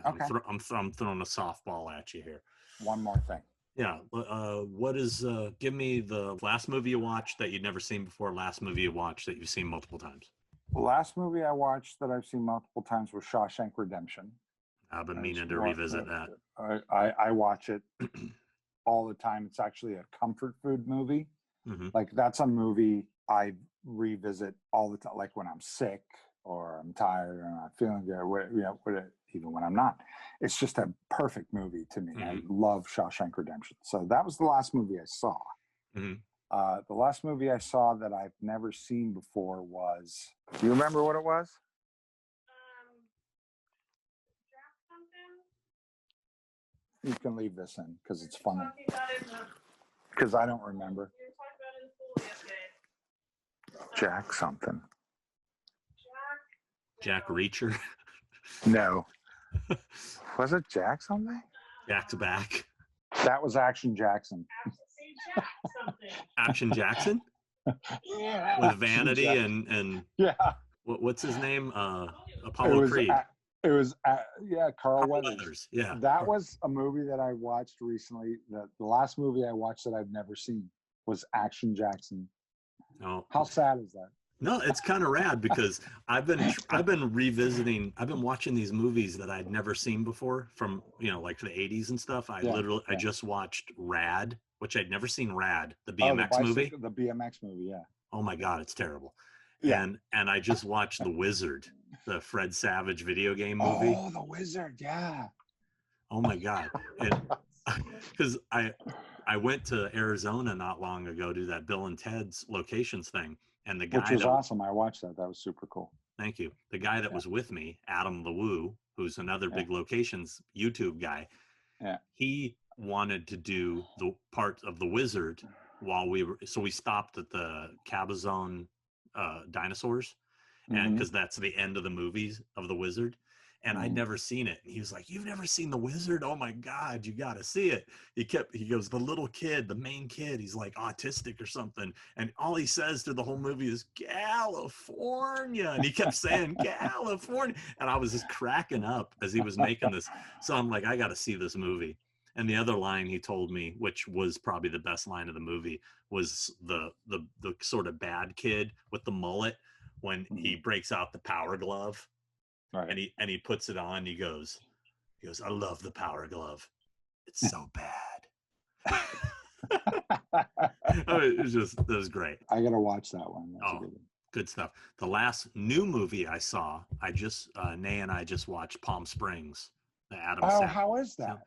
Speaker 2: Okay.
Speaker 1: I'm throwing a softball at you here.
Speaker 2: One more thing.
Speaker 1: Yeah. What is? Give me the last movie you watched that you'd never seen before. Last movie you watched that you've seen multiple times.
Speaker 2: The last movie I watched that I've seen multiple times was Shawshank Redemption.
Speaker 1: I've been meaning to revisit that.
Speaker 2: I watch it all the time. It's actually a comfort food movie.
Speaker 1: Mm-hmm.
Speaker 2: Like that's a movie I revisit all the time. Like when I'm sick or I'm tired or I'm not feeling good, even when I'm not. It's just a perfect movie to me. Mm-hmm. I love Shawshank Redemption. So that was the last movie I saw.
Speaker 1: Mm-hmm.
Speaker 2: The last movie I saw that I've never seen before was, do you remember what it was? You can leave this in because it's funny. Because I don't remember. Jack something.
Speaker 1: Jack Reacher?
Speaker 2: No. Was it Jack something?
Speaker 1: Jack's back.
Speaker 2: That was Action Jackson.
Speaker 1: Action Jackson?
Speaker 2: Yeah.
Speaker 1: With Vanity and
Speaker 2: yeah.
Speaker 1: What's his name? Apollo Creed.
Speaker 2: It was Carl Weathers.
Speaker 1: Yeah.
Speaker 2: That was a movie that I watched recently. The last movie I watched that I've never seen was Action Jackson.
Speaker 1: Oh.
Speaker 2: How sad is that?
Speaker 1: No, it's kind of rad because I've been revisiting. I've been watching these movies that I'd never seen before from, like the 80s and stuff. I just watched Rad, which I'd never seen. Rad, the BMX movie.
Speaker 2: The BMX movie, yeah.
Speaker 1: Oh my God, it's terrible.
Speaker 2: Yeah.
Speaker 1: And I just watched The Wizard, the Fred Savage video game movie.
Speaker 2: Oh, The Wizard, yeah.
Speaker 1: Oh my God. And because I went to Arizona not long ago to do that Bill and Ted's locations thing. And the guy,
Speaker 2: which was awesome. I watched that. That was super cool.
Speaker 1: Thank you. The guy that was with me, Adam LeWoo, who's another big locations YouTube guy.
Speaker 2: Yeah.
Speaker 1: He wanted to do the part of The Wizard while we stopped at the Cabazon dinosaurs, and because that's the end of the movies of The Wizard. And I'd never seen it. And he was like, "You've never seen The Wizard? Oh my God, you got to see it." He goes, the little kid, the main kid, he's like autistic or something. And all he says through the whole movie is California. And he kept saying California. And I was just cracking up as he was making this. So I'm like, I got to see this movie. And the other line he told me, which was probably the best line of the movie, was the sort of bad kid with the mullet when he breaks out the power glove.
Speaker 2: Right.
Speaker 1: And he puts it on. He goes, "I love the power glove. It's so bad." It was great.
Speaker 2: I gotta watch that one. That's
Speaker 1: good stuff. The last new movie I saw, Nay and I just watched Palm Springs. The Adam Sandler.
Speaker 2: How is that?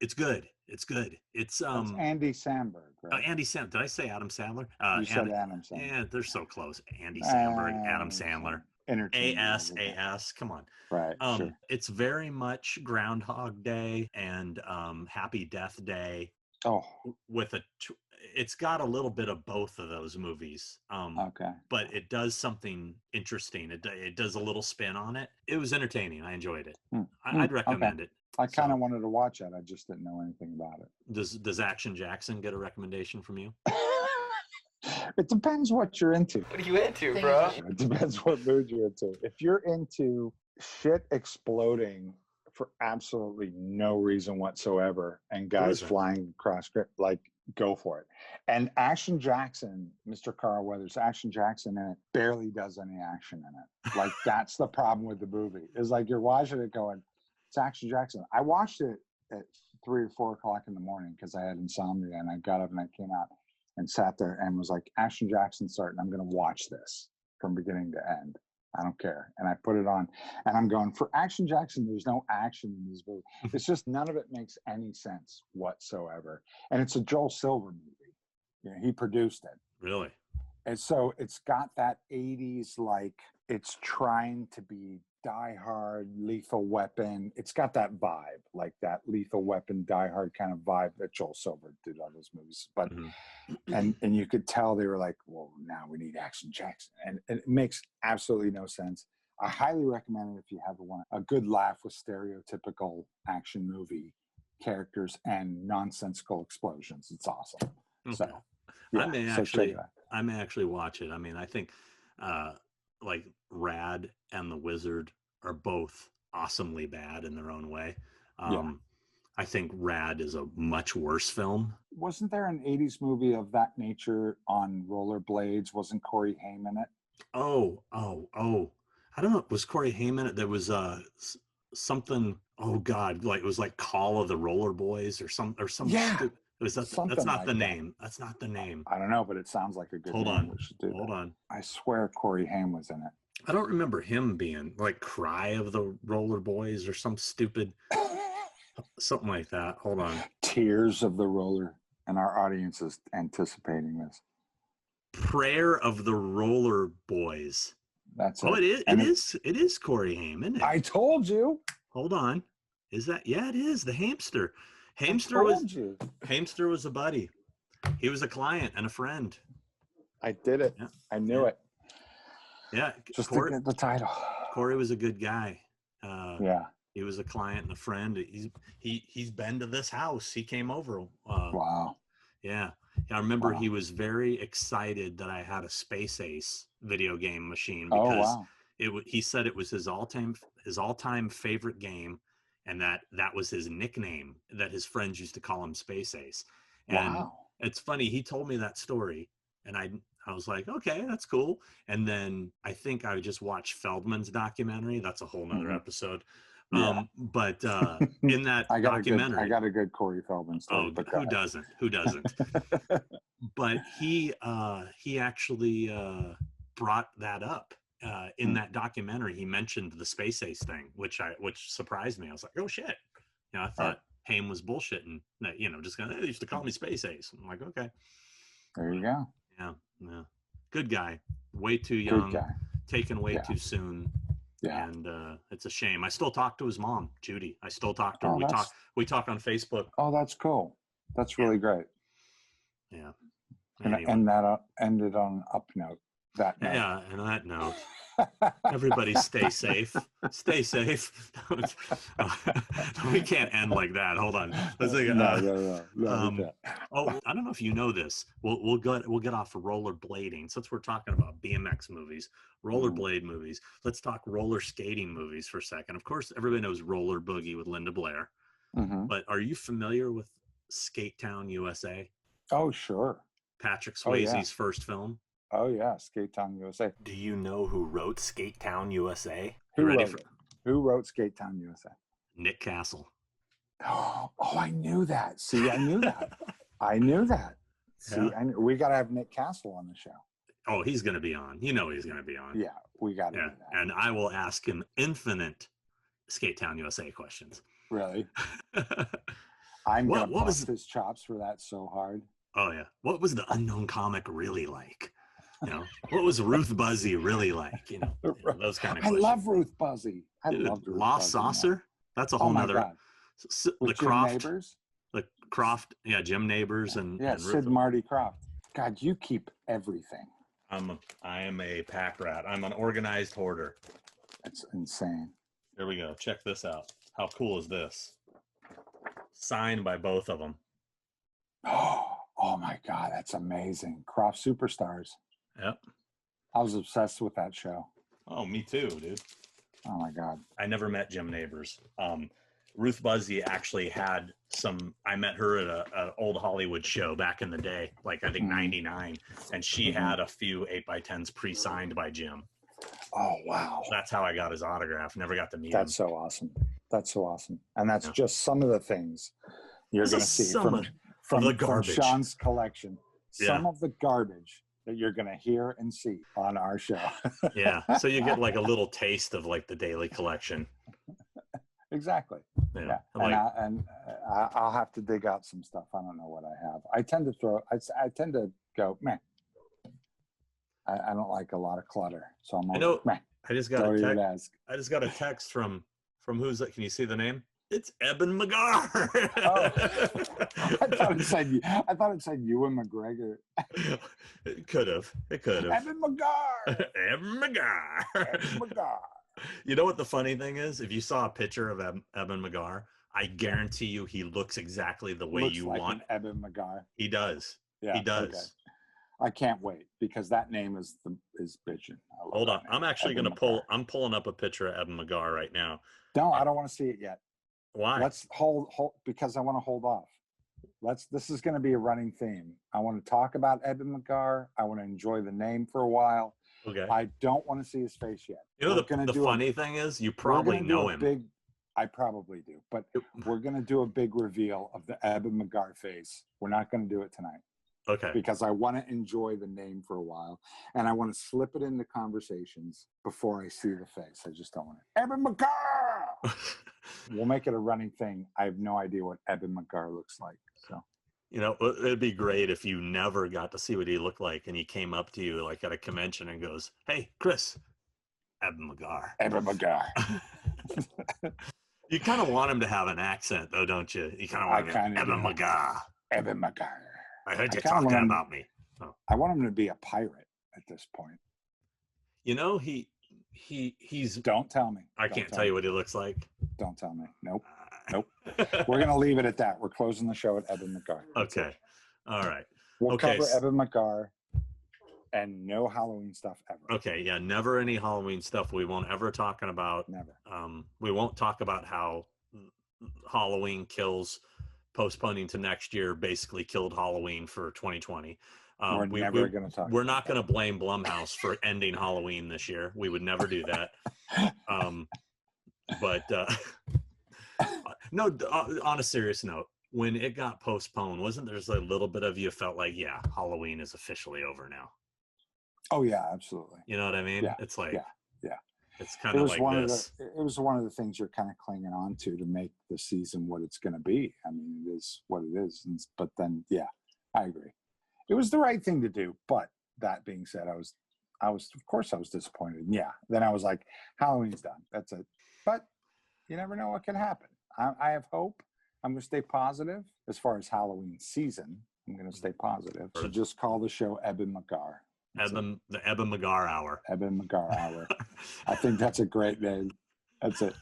Speaker 1: It's good. It's good. It's
Speaker 2: Andy Samberg, right?
Speaker 1: Andy Samberg. Did I say Adam Sandler?
Speaker 2: You said Adam Sandler.
Speaker 1: Yeah, they're so close. Andy Samberg, Adam Sandler. AS, come on.
Speaker 2: Right. Sure.
Speaker 1: It's very much Groundhog Day and Happy Death Day.
Speaker 2: Oh.
Speaker 1: It's got a little bit of both of those movies.
Speaker 2: Okay.
Speaker 1: But it does something interesting. It does a little spin on it. It was entertaining. I enjoyed it. I'd recommend it.
Speaker 2: I kind of wanted to watch it. I just didn't know anything about it.
Speaker 1: Does Action Jackson get a recommendation from you?
Speaker 2: It depends what you're into.
Speaker 3: What are you into, bro?
Speaker 2: It depends what mood you're into. If you're into shit exploding for absolutely no reason whatsoever and guys flying across, like, go for it. And Action Jackson, Mr. Carl Weathers, Action Jackson in it barely does any action in it. Like, that's the problem with the movie. It's like you're watching it going, it's Action Jackson. I watched it at 3 or 4 o'clock in the morning because I had insomnia, and I got up and I came out and sat there and was like, Action Jackson's starting. I'm going to watch this from beginning to end. I don't care. And I put it on and I'm going, for Action Jackson, there's no action in this movie. It's just none of it makes any sense whatsoever. And it's a Joel Silver movie. He produced it.
Speaker 1: Really?
Speaker 2: And so it's got that 80s, like, it's trying to be Die Hard, Lethal Weapon. It's got that vibe, like that Lethal Weapon, Die Hard kind of vibe that Joel Silver did on those movies. But and you could tell they were like, well, now we need Action Jackson, and it makes absolutely no sense. I highly recommend it if you have a good laugh with stereotypical action movie characters and nonsensical explosions. It's awesome. Okay. So yeah,
Speaker 1: I may actually watch it. I mean, I think like Rad and The Wizard are both awesomely bad in their own way. I think Rad is a much worse film.
Speaker 2: Wasn't there an 80s movie of that nature on rollerblades? Wasn't Corey Haim in it?
Speaker 1: Oh. I don't know. Was Corey Haim in it? There was something. Oh God! Like it was like Call of the Roller Boys or some.
Speaker 2: Yeah.
Speaker 1: That's not the name. That's not the name.
Speaker 2: I don't know, but it sounds like a good name. Hold on. I swear Corey Haim was in it.
Speaker 1: I don't remember him being like Cry of the Roller Boys or some stupid something like that. Hold on.
Speaker 2: Tears of the Roller, and our audience is anticipating this.
Speaker 1: Prayer of the Roller Boys.
Speaker 2: That's
Speaker 1: it is. It is Corey Haim, isn't it?
Speaker 2: I told you.
Speaker 1: Hold on. Is that? Yeah, it is. The Hamster. Hamster was a buddy. He was a client and a friend.
Speaker 2: I did it. Yeah. I knew it.
Speaker 1: Yeah.
Speaker 2: Just to get the title.
Speaker 1: Corey was a good guy.
Speaker 2: Yeah.
Speaker 1: He was a client and a friend. He's been to this house. He came over.
Speaker 2: Wow.
Speaker 1: Yeah. I remember he was very excited that I had a Space Ace video game machine because he said it was his all-time favorite game, and that was his nickname, that his friends used to call him Space Ace. And it's funny, he told me that story, and I was like, okay, that's cool. And then I think I just watched Feldman's documentary. That's a whole nother episode.
Speaker 2: Yeah.
Speaker 1: But in that documentary,
Speaker 2: I got a good Corey Feldman story.
Speaker 1: Oh, who doesn't? But he actually brought that up in that documentary. He mentioned the Space Ace thing, which surprised me. I was like, oh shit! I thought Haim was bullshitting. Just they used to call me Space Ace. I'm like, okay.
Speaker 2: There you go.
Speaker 1: Yeah. Good guy. Way too young. Taken way too soon. Yeah. And it's a shame. I still talk to his mom, Judy. I still talk to her. We talk on Facebook.
Speaker 2: Oh, that's cool. That's really great.
Speaker 1: Yeah.
Speaker 2: And that ended on an up note.
Speaker 1: Yeah, and that note. Everybody stay safe. Stay safe. We can't end like that. Hold on. Let's think,
Speaker 2: no.
Speaker 1: I don't know if you know this. We'll get off of rollerblading since we're talking about BMX movies, rollerblade movies. Let's talk roller skating movies for a second. Of course, everybody knows Roller Boogie with Linda Blair. But are you familiar with Skate Town, USA?
Speaker 2: Oh, sure.
Speaker 1: Patrick Swayze's first film.
Speaker 2: Oh, yeah, Skate Town, USA.
Speaker 1: Do you know who wrote Skate Town, USA?
Speaker 2: Who wrote Skate Town, USA?
Speaker 1: Nick Castle.
Speaker 2: Oh, I knew that. See, I knew that. See, we got to have Nick Castle on the show.
Speaker 1: Oh, he's going to be on. He's going to be on.
Speaker 2: Yeah, we got to do that.
Speaker 1: And I will ask him infinite Skate Town, USA questions.
Speaker 2: Really? I'm going to bust his chops for that so hard.
Speaker 1: Oh, yeah. What was the unknown comic really like? What was Ruth Buzzy really like? Those kind of questions.
Speaker 2: I love Ruth Buzzy. I love
Speaker 1: Lost Saucer. That's a whole nother.
Speaker 2: The Croft. Neighbors?
Speaker 1: The Croft. Yeah, Jim Neighbors and
Speaker 2: Sid Marty Croft. God, you keep everything.
Speaker 1: I am a pack rat. I'm an organized hoarder.
Speaker 2: That's insane.
Speaker 1: Here we go. Check this out. How cool is this? Signed by both of them.
Speaker 2: Oh my God, that's amazing. Croft Superstars.
Speaker 1: Yep.
Speaker 2: I was obsessed with that show.
Speaker 1: Oh, me too, dude.
Speaker 2: Oh my God.
Speaker 1: I never met Jim Neighbors. Ruth Buzzy actually had I met her at an old Hollywood show back in the day, like I think 99. And she had a few 8x10s pre-signed by Jim.
Speaker 2: Oh, wow.
Speaker 1: That's how I got his autograph. Never got to meet him.
Speaker 2: That's so awesome. And that's just some of the things you're going to see from the garbage. From Sean's collection. Some of the garbage that you're going to hear and see on our show.
Speaker 1: Yeah. So you get like a little taste of like the daily collection.
Speaker 2: Exactly. Yeah. And I'll have to dig out some stuff. I don't know what I have. I tend to go, man, I don't like a lot of clutter. So I'm
Speaker 1: I know I just got
Speaker 2: Don't
Speaker 1: a
Speaker 2: even
Speaker 1: text.
Speaker 2: ask.
Speaker 1: I just got a text from who's that? Can you see the name? It's Eben McGar.
Speaker 2: Oh, I thought it said Ewan McGregor.
Speaker 1: It could have.
Speaker 2: Eben McGar.
Speaker 1: Eben McGar.
Speaker 2: Eben McGar.
Speaker 1: You know what the funny thing is? If you saw a picture of Eben McGar, I guarantee you he looks exactly the way
Speaker 2: Looks
Speaker 1: you
Speaker 2: like
Speaker 1: want.
Speaker 2: an Eben McGar.
Speaker 1: He does.
Speaker 2: Yeah,
Speaker 1: he does.
Speaker 2: Okay. I can't wait because that name is bitching.
Speaker 1: Hold on. I'm actually going to pull. I'm pulling up a picture of Eben McGar right now.
Speaker 2: No, I don't want to see it yet.
Speaker 1: Why?
Speaker 2: Let's hold because I want to hold off. This is going to be a running theme. I want to talk about Eben McGar. I want to enjoy the name for a while.
Speaker 1: Okay.
Speaker 2: I don't want to see his face yet.
Speaker 1: You know, the funny thing is you probably know him.
Speaker 2: I probably do, but we're going to do a big reveal of the Eben McGar face. We're not going to do it tonight.
Speaker 1: Okay.
Speaker 2: Because I want to enjoy the name for a while, and I want to slip it into conversations before I see the face. I just don't want it. Eben McGar! We'll make it a running thing. I have no idea what Eben McGar looks like. So,
Speaker 1: you know, it'd be great if you never got to see what he looked like, and he came up to you like at a convention and goes, "Hey, Chris, Eben McGar."
Speaker 2: Eben McGar.
Speaker 1: You kind of want him to have an accent, though, don't you? You kind of want Eben McGar.
Speaker 2: Eben McGar.
Speaker 1: I heard you talking about me.
Speaker 2: Oh. I want him to be a pirate at this point.
Speaker 1: You know, he's.
Speaker 2: Don't tell me.
Speaker 1: I can't tell you what he looks like.
Speaker 2: Don't tell me. Nope. We're gonna leave it at that. We're closing the show at Eben McGar.
Speaker 1: Okay. All right.
Speaker 2: We'll cover Eben McGar and no Halloween stuff ever.
Speaker 1: Okay. Yeah. Never any Halloween stuff. We won't ever talking about.
Speaker 2: Never.
Speaker 1: We won't talk about how Halloween kills. Postponing to next year basically killed Halloween for 2020.
Speaker 2: We're never going to talk.
Speaker 1: We're not going to blame Blumhouse for ending Halloween this year. We would never do that. No, on a serious note, when it got postponed, wasn't there's a little bit of you felt like, yeah, Halloween is officially over now?
Speaker 2: Oh yeah, absolutely.
Speaker 1: You know what I mean?
Speaker 2: Yeah.
Speaker 1: It's like,
Speaker 2: yeah.
Speaker 1: It's kind of like this.
Speaker 2: It was one of the things you're kind of clinging on to make the season what it's going to be. I mean, it is what it is. But then, yeah, I agree. It was the right thing to do. But that being said, I was, of course, I was disappointed. And yeah, then I was like, Halloween's done. That's it. But you never know what can happen. I have hope. I'm going to stay positive as far as Halloween season. I'm going to stay positive. So just call the show Eben McGar.
Speaker 1: The Eben McGar Hour.
Speaker 2: Eben McGar Hour. I think that's a great name. That's it.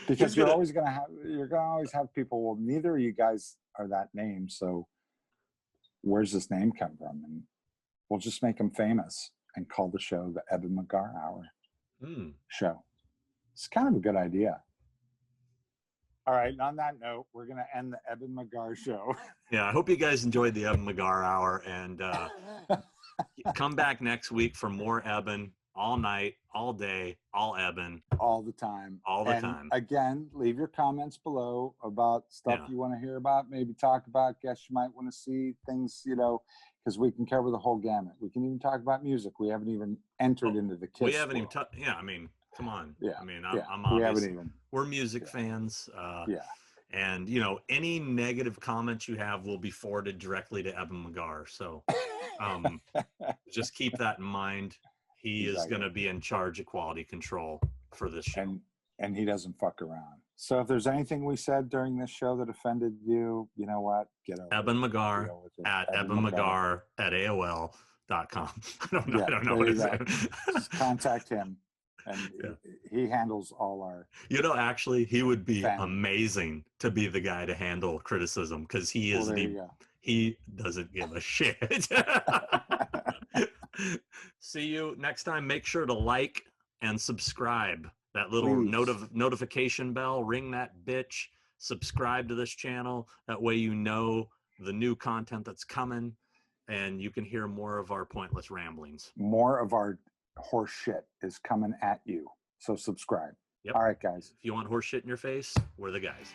Speaker 2: Because you're always going to always have people, well, neither of you guys are that name. So where's this name come from? And we'll just make them famous and call the show the Eben McGar Hour show. It's kind of a good idea. All right. And on that note, we're going to end the Eben McGar show.
Speaker 1: Yeah. I hope you guys enjoyed the Eben McGar Hour, and come back next week for more Eben, all night, all day, all Eben.
Speaker 2: All the time.
Speaker 1: All the time.
Speaker 2: Again, leave your comments below about stuff you want to hear about, maybe talk about, guests you might want to see, things, because we can cover the whole gamut. We can even talk about music. We haven't even entered into the Kiss.
Speaker 1: We haven't even I mean, come on.
Speaker 2: Yeah.
Speaker 1: I mean, I'm obvious.
Speaker 2: Even.
Speaker 1: We're music fans.
Speaker 2: Yeah.
Speaker 1: And, any negative comments you have will be forwarded directly to Eben McGar. So just keep that in mind. He is going to be in charge of quality control for this show.
Speaker 2: And he doesn't fuck around. So if there's anything we said during this show that offended you, you know what? Get over
Speaker 1: Eben McGar at EbenMcGar at AOL.com. I don't know what he's saying.
Speaker 2: Just contact him. And he handles all our.
Speaker 1: Actually, he would be amazing to be the guy to handle criticism because he is he doesn't give a shit. See you next time. Make sure to like and subscribe. That little notification bell, ring that bitch. Subscribe to this channel. That way you know the new content that's coming, and you can hear more of our pointless ramblings.
Speaker 2: More of our horse shit is coming at you. So subscribe.
Speaker 1: Yep.
Speaker 2: All right, guys.
Speaker 1: If you want horse shit in your face, we're the guys.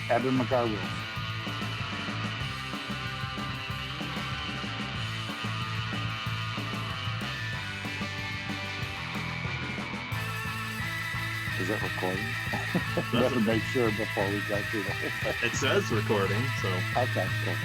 Speaker 2: Eben McGar rules. Is it recording? We have to make sure before we go through the whole thing.
Speaker 1: It says recording, so.
Speaker 2: Okay, cool.